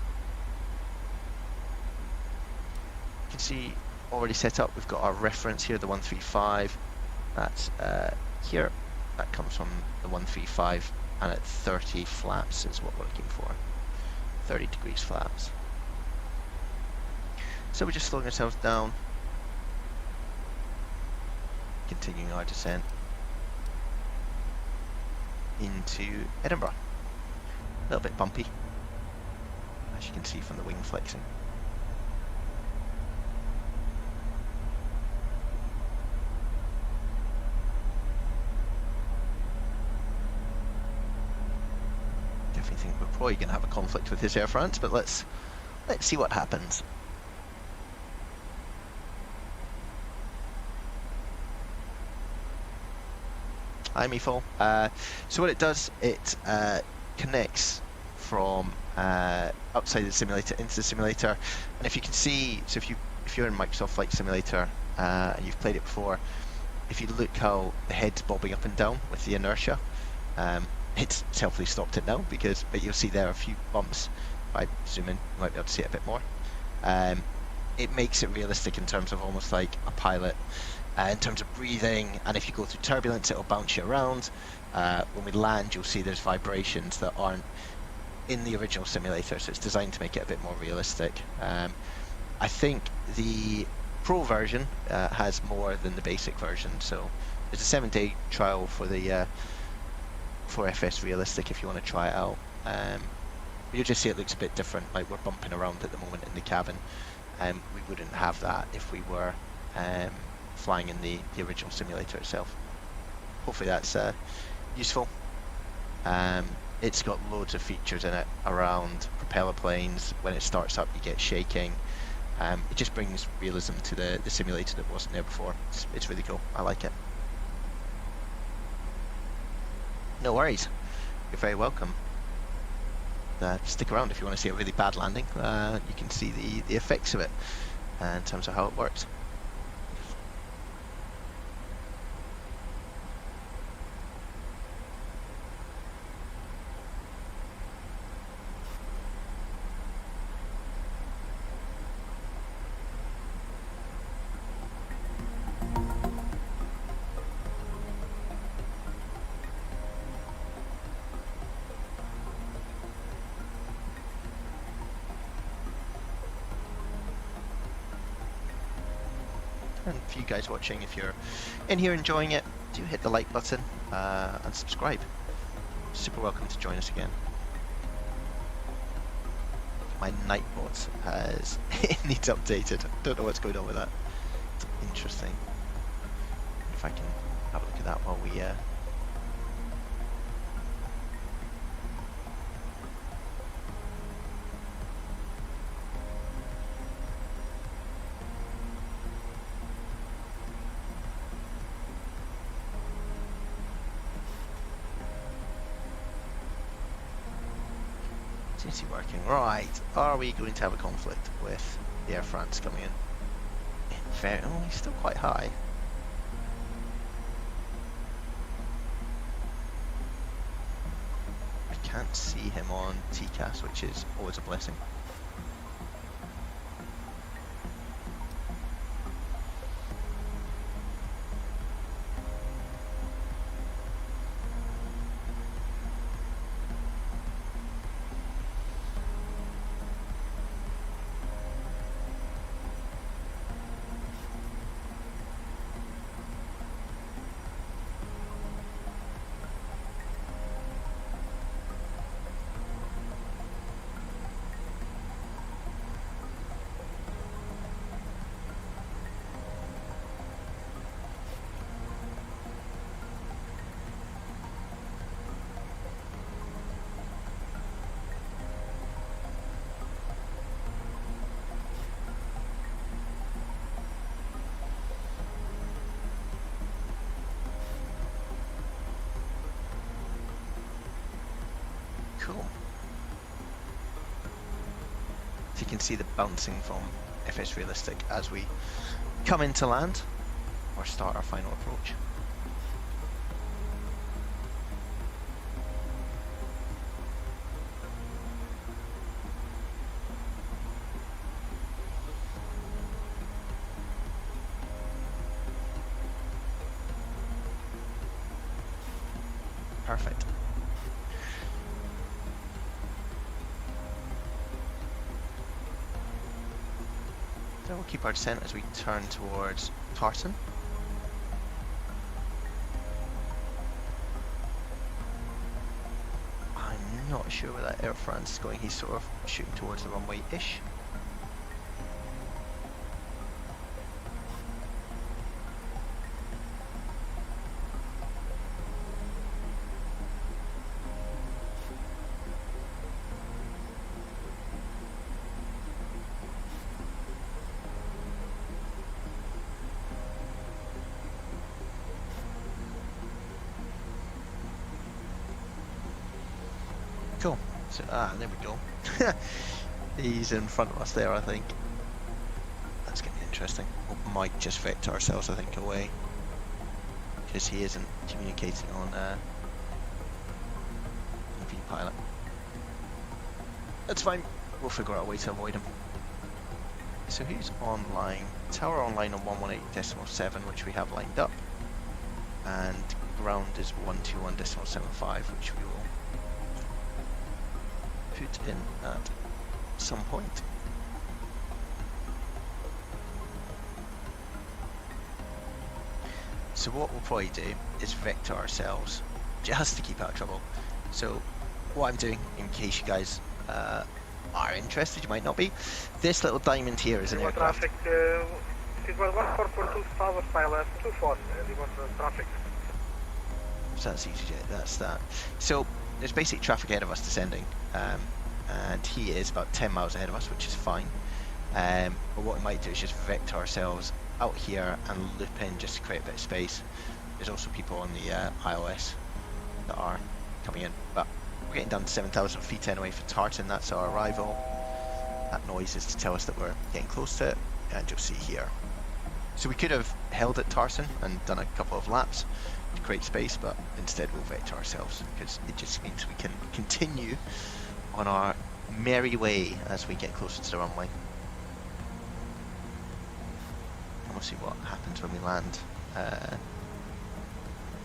You can see already set up. We've got our reference here, the 135. That's here. That comes from the 135, and at 30 flaps is what we're looking for. 30 degrees flaps. So we're just slowing ourselves down, continuing our descent into Edinburgh. A little bit bumpy, as you can see from the wing flexing. Definitely think we're probably going to have a conflict with this Air France, but let's see what happens. IME-full. So what it does, it connects from outside the simulator into the simulator, and if you can see, so if you're in Microsoft Flight Simulator and you've played it before, if you look how the head's bobbing up and down with the inertia, it's helpfully stopped it now but you'll see there are a few bumps. If I zoom in, you might be able to see it a bit more. It makes it realistic in terms of almost like a pilot. In terms of breathing, and if you go through turbulence, it'll bounce you around. When we land, you'll see there's vibrations that aren't in the original simulator, so it's designed to make it a bit more realistic. I think the Pro version has more than the basic version, so there's a 7-day trial for the for Fsrealistic if you want to try it out. You'll just see it looks a bit different, like we're bumping around at the moment in the cabin. We wouldn't have that if we were flying in the original simulator itself. Hopefully that's useful. It's got loads of features in it around propeller planes. When it starts up, you get shaking. It just brings realism to the simulator that wasn't there before. It's really cool. I like it. No worries. You're very welcome. Stick around if you want to see a really bad landing. You can see the effects of it in terms of how it works. And for you guys watching, if you're in here enjoying it, do hit the like button and subscribe. Super welcome to join us again. My Nightbot it needs updated. Don't know what's going on with that. It's interesting. If I can have a look at that while we Is he working? Right. Are we going to have a conflict with the Air France coming in? Oh, he's still quite high. I can't see him on TCAS, which is always a blessing. Cool. So you can see the bouncing from Fsrealistic as we come into land or start our final approach. Perfect. So we'll keep our descent as we turn towards Tartan. I'm not sure where that Air France is going. He's sort of shooting towards the runway-ish. Cool. So, there we go. He's in front of us there, I think. That's going to be interesting. We might just vector ourselves, I think, away. Because he isn't communicating on pilot. That's fine. We'll figure out a way to avoid him. So he's online. Tower online on 118.7, which we have lined up. And ground is 121.75, which we will put in at some point. So what we'll probably do is vector ourselves just to keep out of trouble. So what I'm doing, in case you guys are interested, you might not be, this little diamond here is an aircraft. Traffic, it was 1442 Tower pilot 24, we got traffic. So that's EasyJet, that's that. So there's basically traffic ahead of us descending, and he is about 10 miles ahead of us, which is fine. But what we might do is just vector ourselves out here and loop in just to create a bit of space. There's also people on the iOS that are coming in, but we're getting down to 7,000 feet anyway for Tartan. That's our arrival. That noise is to tell us that we're getting close to it, and you'll see here. So we could have held at Tartan and done a couple of laps to create space, but instead we'll vector ourselves because it just means we can continue on our merry way as we get closer to the runway. And we'll see what happens when we land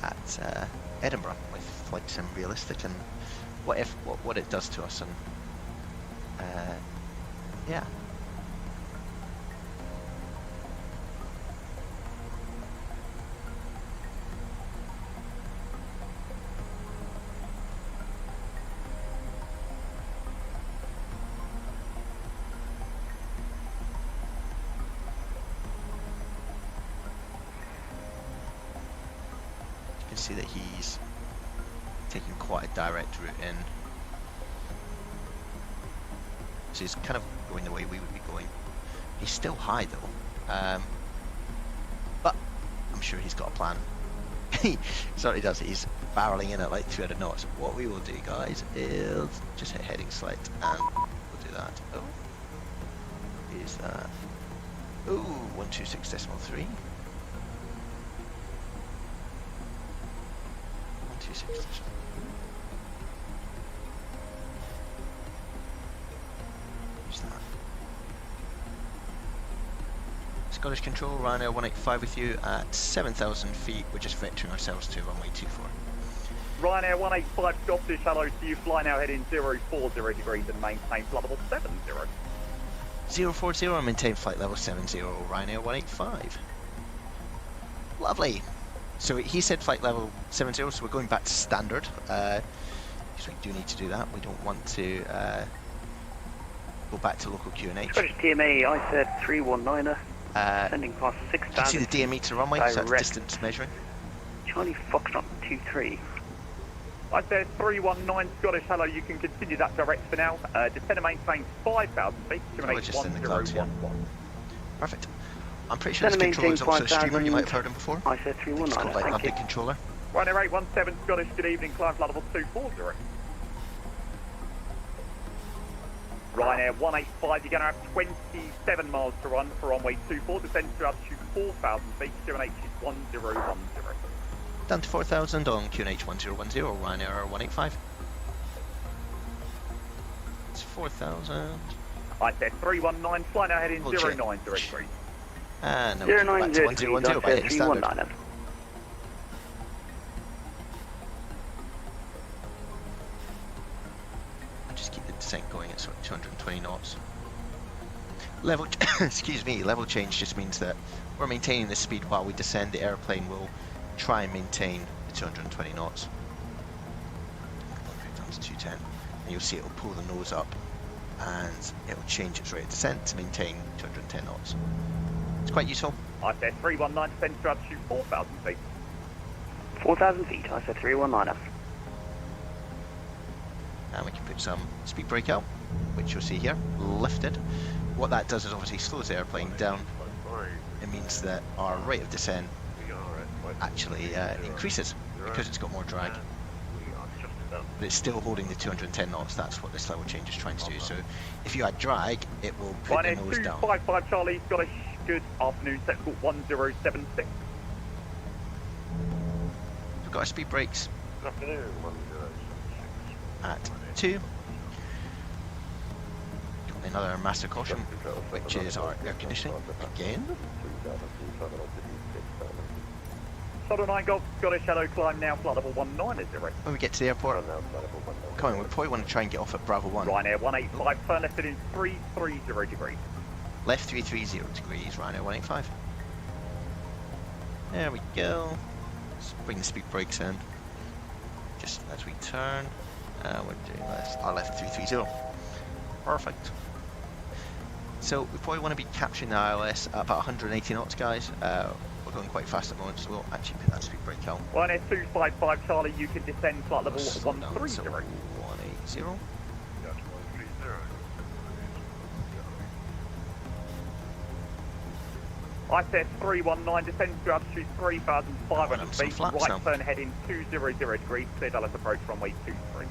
at Edinburgh with Flight Sim Realistic, and what it does to us, and yeah. See that he's taking quite a direct route in, so he's kind of going the way we would be going. He's still high though, but I'm sure he's got a plan. He certainly does. He's barreling in at like 200 knots. What we will do, guys, is just hit heading select, and we'll do that. Oh, is that? Ooh, 126.3. 126. Who's that? Scottish Control, Ryanair 185 with you at 7,000 feet. We're just vectoring ourselves to runway 24. Ryanair 185 Scottish, hello to you. Fly now heading 040 degrees and maintain flight level 70. 040 and maintain flight level 70, Ryanair 185. Lovely. So he said flight level 70, so we're going back to standard. Because we do need to do that. We don't want to go back to local QNH. Scottish DMA, I said 319er. Sending past 6,000. You can see the DME to runway, so that's distance measuring. Charlie Foxtrot 23. I said 319 Scottish, hello, you can continue that direct for now. Descend and maintain 5,000 feet. We're just in the clouds here. Perfect. I'm pretty sure this controller is also a streamer, you might have heard him before. I said 319. It's called like London Controller. Ryanair 817 Scottish, good evening, climb flight level 240. Ryanair 185, you're going to have 27 miles to run for runway 24, descend to altitude 4,000 feet, QNH is 1010. Down to 4,000 on QNH 1010, Ryanair 185. It's 4,000. I said 319, fly now heading 09 direct green. And then we'll back to 1010 by hitting standard. Just keep the descent going at sort of 220 knots. Level, excuse me, level change just means that we're maintaining the speed while we descend. The airplane will try and maintain the 220 knots. Down to 210, and you'll see it will pull the nose up, and it will change its rate of descent to maintain 210 knots. It's quite useful. I said 319, descend to altitude 4,000 feet. 4,000 feet, I said 319. And we can put some speed brake out, which you'll see here, lifted. What that does is obviously slows the airplane down. It means that our rate of descent actually increases because it's got more drag. But it's still holding the 210 knots. That's what this level change is trying to do. So if you add drag, it will put the nose down. 255 Charlie, Scottish, good afternoon, technical 1076. We've got our speed brakes. Good afternoon, 1076. At 2. Another master caution, which is our air conditioning again. Shuttle 9 Golf, got a shallow climb now, flight level 19 When we get to the airport, come on, we probably want to try and get off at Bravo 1. Ryanair 185, turn left in 330 degrees. Left 330 degrees, Ryanair 185. There we go. Let's bring the speed brakes in. Just as we turn, we're doing this, our left 330. Perfect. So we probably want to be capturing the ILS at about 180 knots, guys. We're going quite fast at the moment, so we'll actually put that speed brake out. Ryanair 255 Charlie, you can descend flight level 130. So 180. I said 319, descend to altitude 3,500 feet, right now. turn heading 200 degrees, clear Dallas approach runway 23.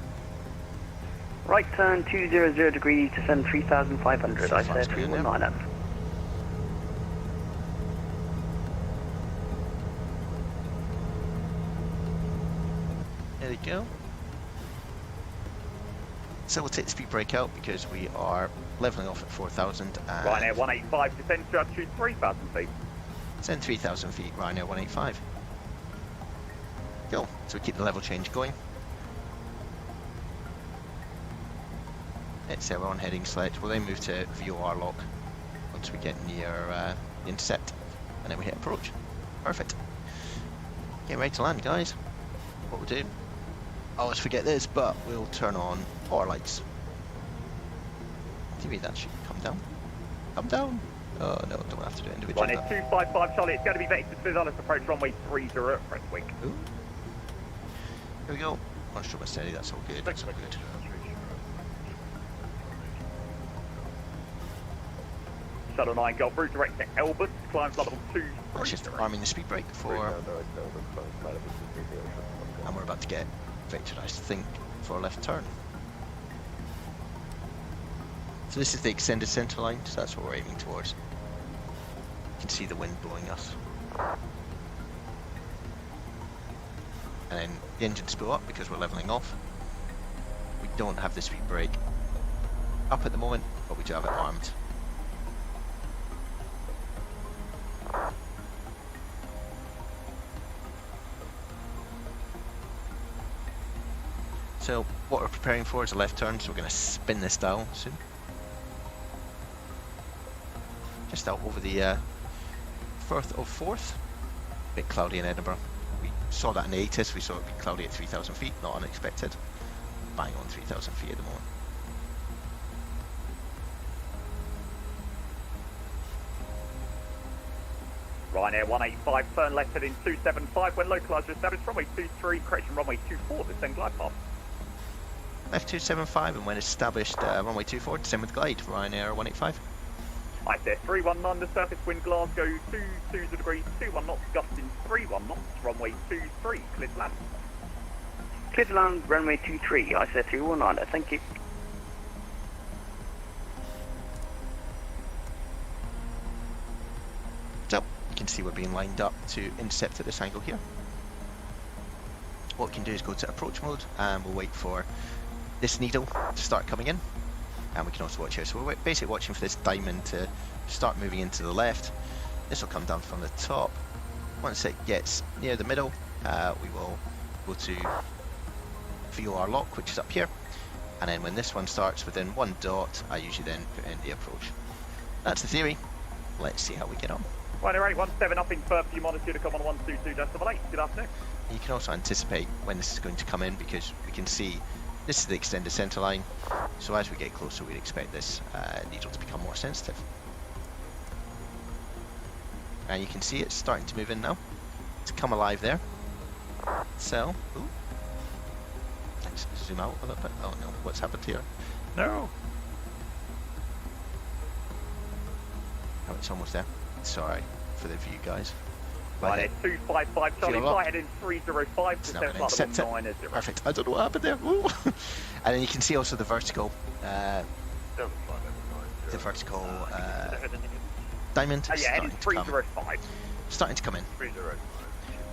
Right turn 200 degrees, descend 3,500, I said 319. There we go. So we'll take the speed brake out because we are levelling off at 4,000. Ryanair 185, descend to altitude 3,000 feet. Descend 3,000 feet, Ryanair 185. Cool. So we keep the level change going. It's our on heading select. We'll then move to VOR lock once we get near the intercept, and then we hit approach. Perfect. Get ready to land, guys. What we'll do, I always forget this, but we'll turn on power lights. Maybe that should come down. Come down. Oh no, don't have to do it individually. Ryanair 255 Charlie, it's going to be vectored to Dallas approach runway 30, press wing. Ooh. Here we go. One stroke steady. That's all good. That's all good. Shuttle 9 Golf, route direct to Elbert, climb flight level 2. That's just arming the speed brake for... And we're about to get vectored, I think, for a left turn. So this is the extended centre line, so that's what we're aiming towards. You can see the wind blowing us. And then the engines spool up because we're levelling off. We don't have the speed brake up at the moment, but we do have it armed. So what we're preparing for is a left turn, so we're going to spin this dial soon. Just out over the Firth of Forth. A bit cloudy in Edinburgh. We saw that in the ATIS, we saw it be cloudy at 3,000 feet, not unexpected. Bang on 3,000 feet at the moment. Ryanair 185, turn left heading 275, when localised established runway 23, correction runway 24, descend glide path. Left 275 and when established runway 24, descend with glide, Ryanair 185. I said 319, the surface wind Glasgow 220 degrees, 21 knots, gusting 31 knots, runway 23, clear to land. Clear to land, runway 23, I said 319, thank you. You can see we're being lined up to intercept at this angle here. What we can do is go to approach mode and we'll wait for this needle to start coming in, and we can also watch here. So we're basically watching for this diamond to start moving into the left. This will come down from the top. Once it gets near the middle, we will go to VOR lock, which is up here, and then when this one starts within 1 dot, I usually then put in the approach. That's the theory. Let's see how we get on. 10817 up in first, you monitor to come on 122.8. Good afternoon. You can also anticipate when this is going to come in, because we can see this is the extended centre line, so as we get closer we'd expect this needle to become more sensitive. And you can see it's starting to move in now. It's come alive there. So, ooh. Let's zoom out a little bit. Oh no, what's happened here? No! Oh, it's almost there. Sorry for the view, guys. Right, 255 Charlie, fly heading 305 to set level 9. Perfect. I don't know what happened there. Ooh. And then you can see also the vertical diamond starting to come in.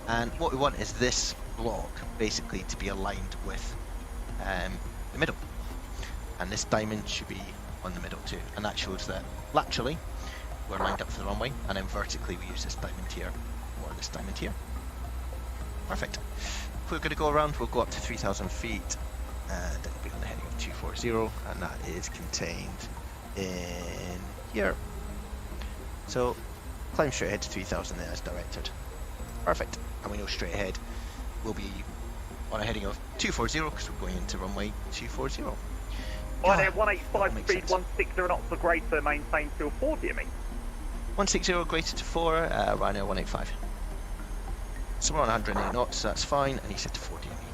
And what we want is this block basically to be aligned with the middle, and this diamond should be on the middle too, and that shows that laterally we're lined up for the runway, and then vertically we use this diamond here or this diamond here. Perfect. If we're going to go around, we'll go up to 3,000 feet, and it'll be on the heading of 240, and that is contained in here. So climb straight ahead to 3,000 there as directed. Perfect. And we know straight ahead we'll be on a heading of 240 because we're going into runway 240. Right there, 185 speed, 160 knots for greater, maintain till 4, do you mean? 160 greater to 4, Ryanair 185. So we're on 108 knots, so that's fine, and he said to 4 DME.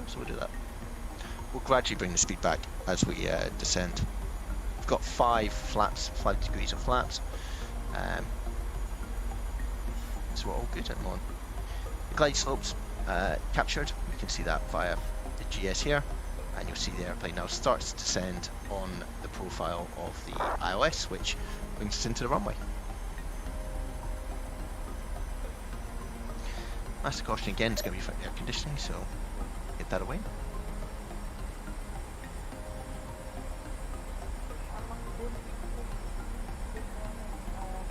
So we'll do that. We'll gradually bring the speed back as we descend. We've got 5 flaps, 5 degrees of flaps. So we're all good at the moment. The glide slopes captured, you can see that via the GS here, and you'll see the airplane now starts to descend on the profile of the iOS, which brings us into the runway. Master caution again is going to be for air conditioning, so get that away.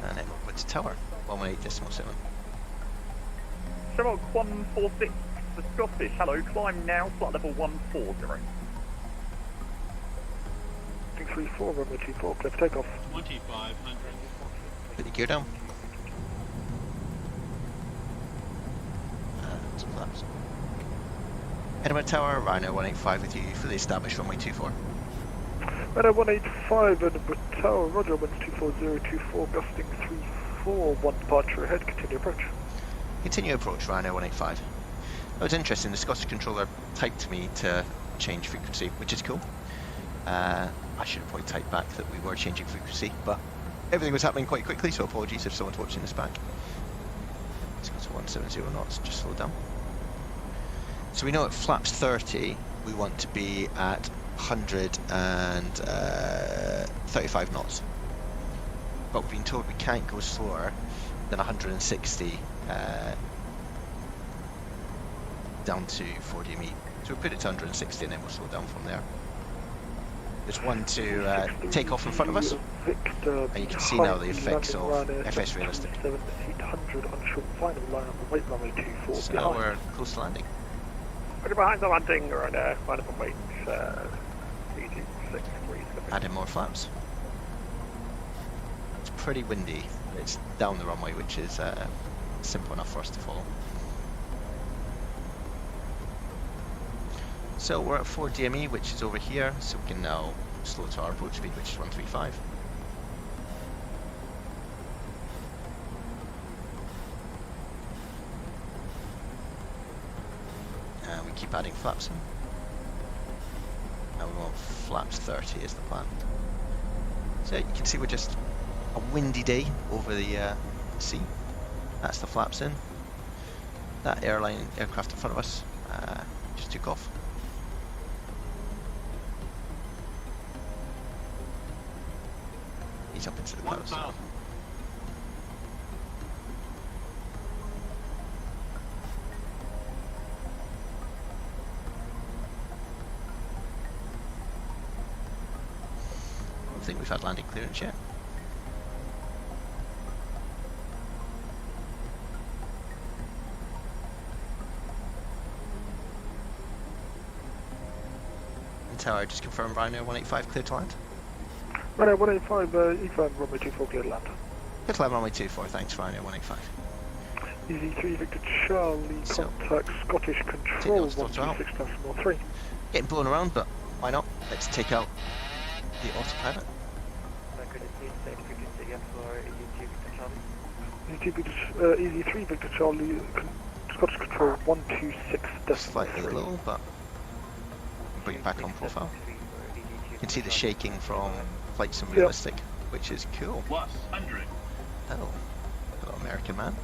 And then we'll go to tower, 118.7. Sherlock 146, the Scottish, hello, climb now, flight level 140. 234, runway 24, clear for takeoff. 2500. Put the gear down. Some flaps. Edinburgh Tower, Ryanair 185 with you for the established runway 24. Ryanair 185, Edinburgh Tower, roger, winds 24024, gusting 34, 1 departure ahead, continue approach. Continue approach, Ryanair 185. That was interesting, the Scottish controller typed me to change frequency, which is cool. I should have probably typed back that we were changing frequency, but everything was happening quite quickly, so apologies if someone's watching this back. Let's go to 170 knots, just slow down. So we know at flaps 30, we want to be at 135 knots. But we've been told we can't go slower than 160 down to 4 DME. So we'll put it to 160 and then we'll slow down from there. There's one to take off in front of us, and you can see now the effects of Fsrealistic. 800 onshore final line on the weight runway 24. So now we're close to landing. We're behind the landing, we're on a line up on weight 36 degrees. Add in more flaps. It's pretty windy, but it's down the runway, which is simple enough for us to follow. So we're at 4 DME, which is over here, so we can now slow to our approach speed, which is 135. And we keep adding flaps in. Now we want flaps 30 is the plan. So you can see we're just a windy day over the sea. That's the flaps in. That aircraft in front of us just took off. He's up into the clouds. we've had landing clearance yet. And tower, just confirm Ryanair 185 clear to land. Ryanair 185, EFAN runway 24 clear to land. Clear to land runway 24, thanks Ryanair 185. Easy 3 Victor Charlie, So, contact Scottish Control 126.3. Getting blown around, but why not? Let's take out the autopilot. Could you please say frequency again for Easy 3 Victor Charlie, Scottish Control 126.3. Slightly low, but bring it back on profile. You can see the shaking from Flight Sim Realistic, which is cool. Plus 100. Oh, hello American man.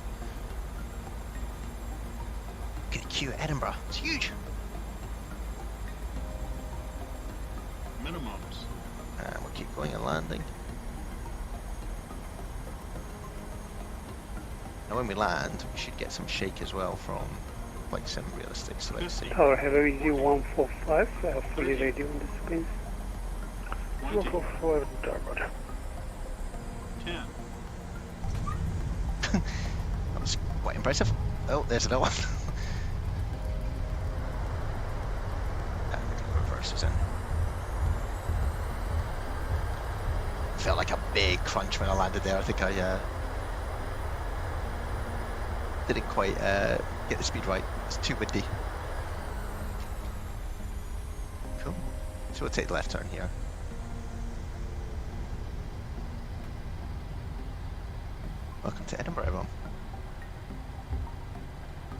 Get a queue at Edinburgh, it's huge. Minimums. And we'll keep going and landing. Now when we land, we should get some shake as well from Flight Sim Realistic, so let's see. Tower, have a easy 145, fully ready on the screens. 145 and downward. 10. That was quite impressive. Oh, there's another one. And the reverse is in. Felt like a big crunch when I landed there. I think I didn't quite get the speed right. It's too windy. Cool. So we'll take the left turn here. Welcome to Edinburgh, everyone.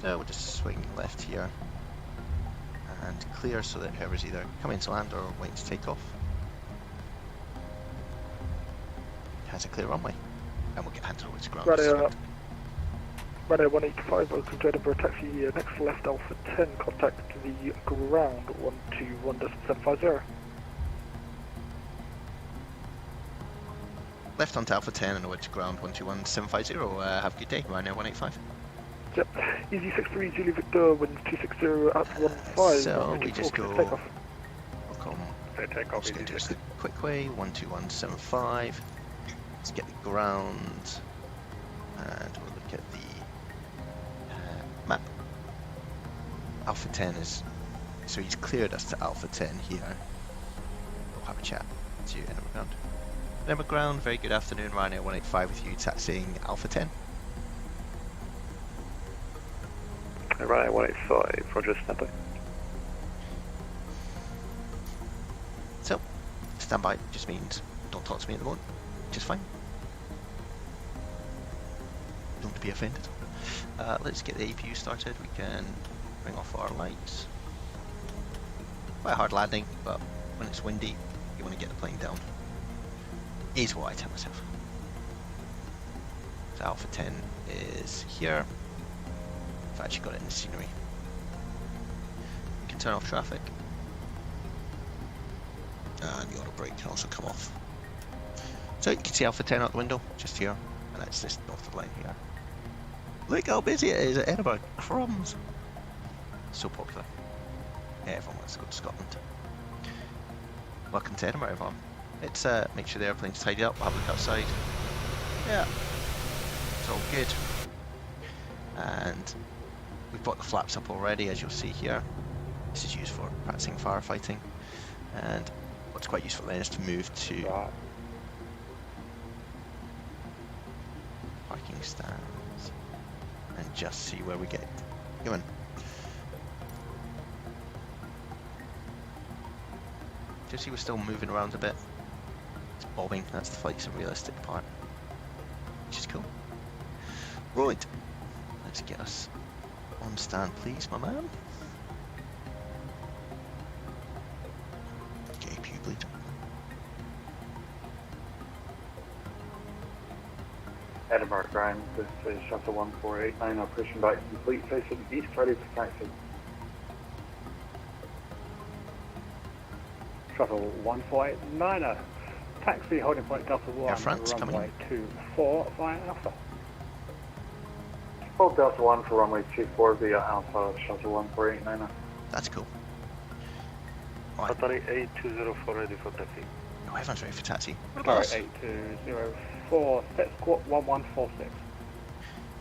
So we'll just swing left here and clear so that whoever's either coming to land or waiting to take off has a clear runway, and we'll get handed over to ground. Ryanair 185, welcome to Edinburgh taxi, next left Alpha 10, contact the ground 121.750. Left onto Alpha 10 and over to ground 121.750. Have a good day, Ryanair 185. Yep, easy 63 Julie Victor, wind 260 at 15. So we just go. We'll come. Say take I'm off just going to do this easy. the quick way. 121.75. Let's get the ground, and we'll look at the map. Alpha 10 is. So he's cleared us to Alpha 10 here. We'll have a chat to Edinburgh Ground. Edinburgh Ground, very good afternoon. Ryanair 185 with you, taxiing Alpha 10. Ryanair 185, Roger, standby. So, standby just means don't talk to me at the moment, just fine. Don't be offended. Let's get the APU started. We can bring off our lights. Quite a hard landing, but when it's windy, you want to get the plane down. Is what I tell myself. So Alpha 10 is here. I've actually got it in the scenery. We can turn off traffic. And the auto brake can also come off. So you can see Alpha 10 out the window, just here. And that's just north of the line here. Look how busy it is at Edinburgh. Crumbs. So popular. Everyone wants to go to Scotland. Welcome to Edinburgh, everyone. Let's make sure the airplane's tidied up. We'll have a look outside. Yeah, it's all good. And we've got the flaps up already, as you'll see here. This is used for practicing firefighting. And what's quite useful then is to move to parking stands and just see where we get going. Do you see we're still moving around a bit? It's bobbing, that's the Flight Sim Realistic part, which is cool. Right, let's get us on stand please, my man. JP bleed. Edinburgh Ground, this is Shuttle 1489, I'm pushing back complete facing east, ready for taxi. Shuttle 1489, taxi holding point Delta 1, Air France runway 24 via Alpha. Hold Delta 1 for runway 24 via Alpha, Shuttle 1489. That's cool. Battery 8204 ready for taxi. Oh, everyone's ready for taxi. Alright, 8204, set squat 1146.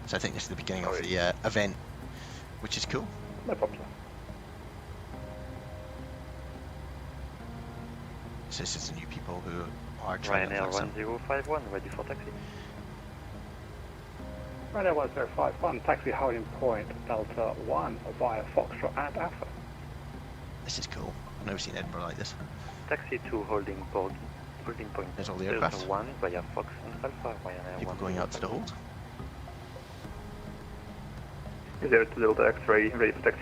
So I think this is the beginning of the event, which is cool. No problem. So this is the new people who are trying to Ryanair 1051, ready for taxi. Ryanair 1051, taxi holding point Delta 1 via Foxtrot and Alpha. This is cool. I've never seen Edinburgh like this. Taxi to holding point. There's all the aircraft. Delta 1 via Fox and Alpha. Ryanair People going out to the hold. 0 to Delta X-ray, ready for taxi.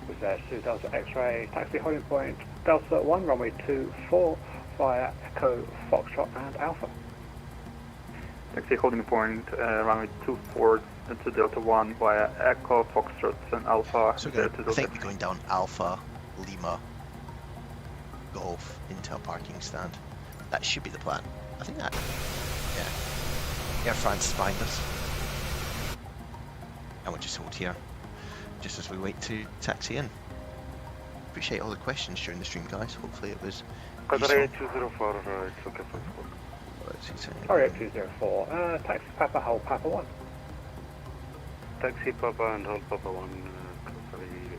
With there to Delta X-ray, taxi holding point Delta 1, runway 24 via Echo, Foxtrot and Alpha. Taxi holding point, runway 24 to Delta 1 via Echo, Foxtrot and Alpha. So I think we're going down Alpha, Lima, Golf into a parking stand. That should be the plan. I think that, yeah. Air France is behind us. And we'll just hold here, just as we wait to taxi in. Appreciate all the questions during the stream, guys. Hopefully it was useful. 204, it's okay for Sorry, 204, taxi Papa, hold Papa 1. Taxi Papa and hold Papa 1, Qatari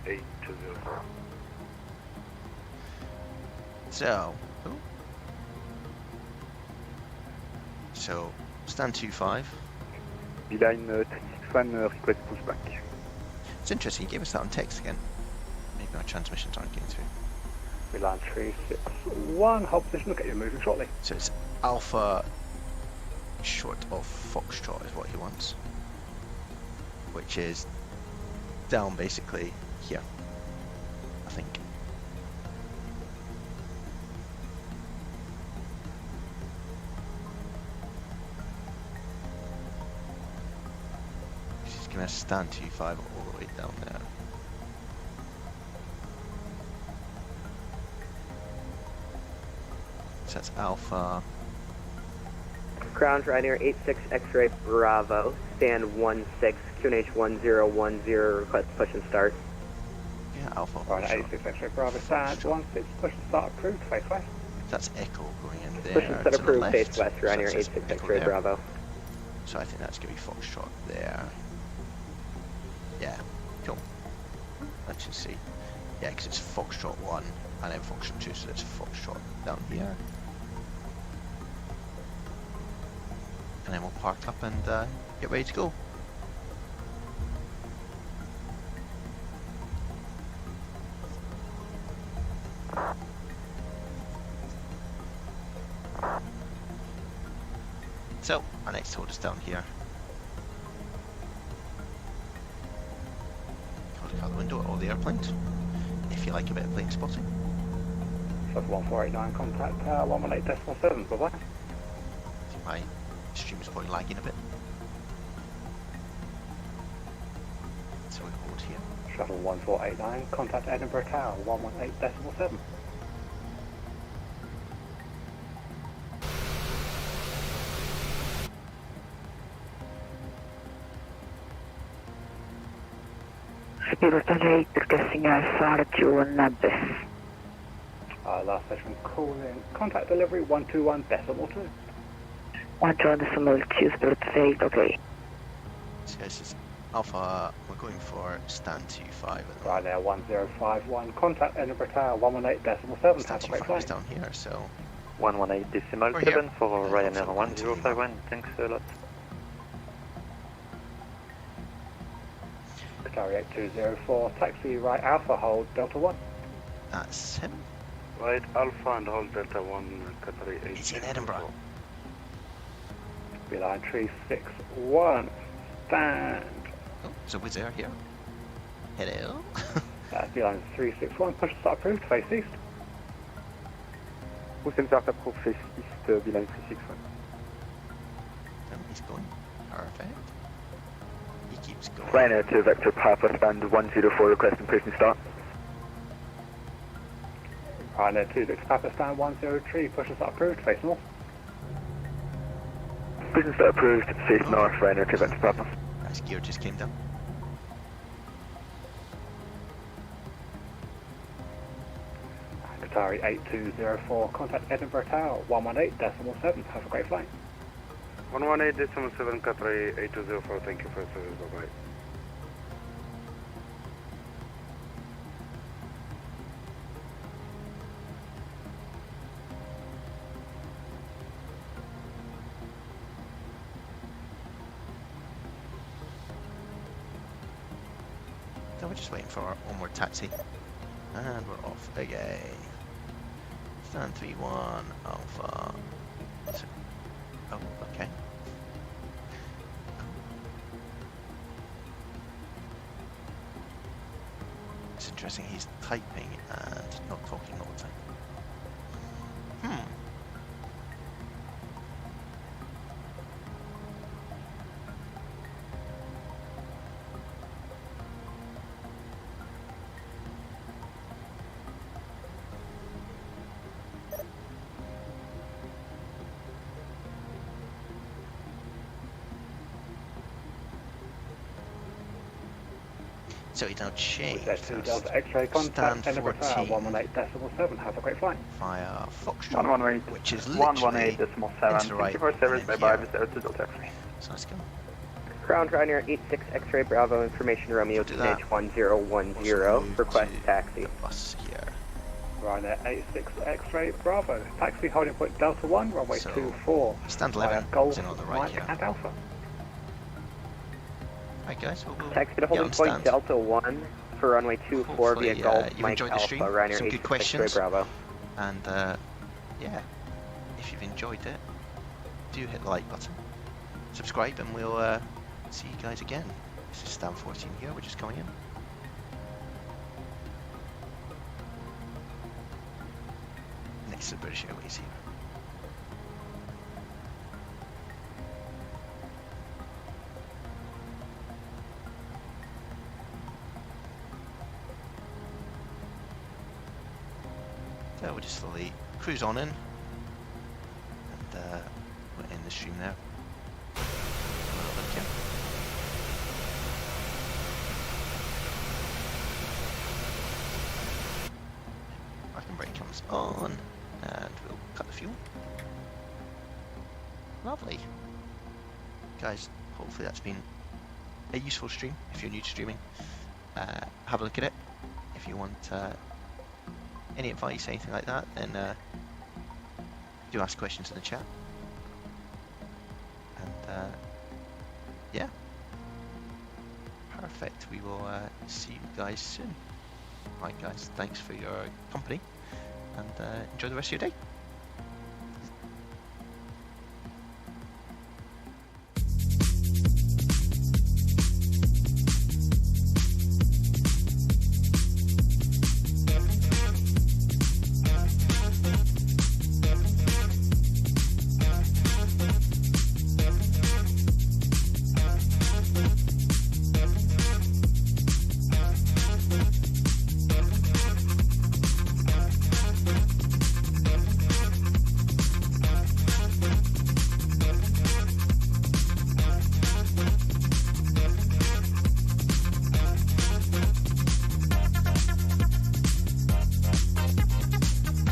8204. So, stand 25. Beeline 361, request pushback. It's interesting, you gave us that on text again. Maybe our transmissions aren't getting through. Beeline 361, hold position, look at you moving shortly. So it's Alpha short of Foxtrot is what he wants. Which is down basically here, I think. She's going to stand 25 all the way down there. So that's Alpha. Ground Ryanair 86 X-ray Bravo, stand 16, QNH 1010, request push and start. Yeah, Alpha. Ryanair 86 X-ray Bravo, stand 16, push and start approved, face west. That's Echo going in there. Push and start to the approved, left. face west, So that Ryanair says 86 Echo X-ray there. Bravo. So I think that's going to be Foxtrot there. Yeah, cool. Let's just see. Yeah, because it's Foxtrot 1 and then Foxtrot 2, so it's Foxtrot down here. And then we'll park up and get ready to go. So, our next hold is down here. Look out the window at all the airplanes, if you like a bit of plane spotting. Flight 1489, contact 118.7, bye-bye. My stream is probably lagging a bit. So we hold here. Shuttle 1489, contact Edinburgh Tower 118.7. Spirit discussing far to Nabis. Last session calling. Contact delivery 121.2. 121.2, Spirit 8, okay. So this is Alpha, we're going for stand 25 at the Right there, 1051. Contact Edinburgh Tower 118.7. Stand 25 is down here, so 118.7 for Ryanair 1051, thanks a lot. Qatari 8204, taxi right Alpha, hold Delta 1. that's him. Right Alpha and hold Delta 1, Qatari 8. He's in Edinburgh. Beeline 361, stand. Oh, there's a Wizz Air here. Hello. Beeline 361, push to start approved, face east. Push and start approved, face east, Beeline 361. He's going. Perfect. He keeps going. Ryanair to Vector Papa, stand 104, requesting push and start. Ryanair 2 Victor Papa, stand 103, push to start approved, face north. Push and start approved, face north, Ryanair to Vector Papa. Nice gear just came down. Qatari 8204, contact Edinburgh Tower 118.7. Have a great flight. 118.7 Qatari 8204, thank you for your service, bye bye. So we're just waiting for our onward taxi. And we're off again. Stand 31 Alpha. So, oh, okay. It's interesting, he's typing and not talking all the time. So he's now changed. Delta X-ray, contact Stand Edinburgh Tower 14 118.7. Have a great flight. via Foxtrot, which is literally into the right. Thank you for service, here. bye bye, Mr. Delta X-ray. So let's go. Ground Ryanair 86 X-ray Bravo, information Romeo to stage 1010, request taxi. Bus here. Ryanair 86 X-ray Bravo, taxi holding point Delta 1, runway 24. Stand 11, Golf, in on the right Mike here. and Alpha. Right guys, we'll taxi to holding point Delta 1 for runway 24 via Golf, Mike Alpha, Alpha, Ryanair some 86 good questions. X-ray Bravo. And yeah, if you've enjoyed it, do hit the like button, subscribe, and we'll see you guys again. This is Stand 14 here, we're just coming in. Next to the British Airways here. So we'll just slowly cruise on in, and we're in the stream now. Parking brake comes on, and we'll cut the fuel. Lovely. Guys, hopefully that's been a useful stream. If you're new to streaming, have a look at it. If you want any advice, anything like that, then do ask questions in the chat. And yeah, perfect. We will see you guys soon. Right guys, thanks for your company, and enjoy the rest of your day.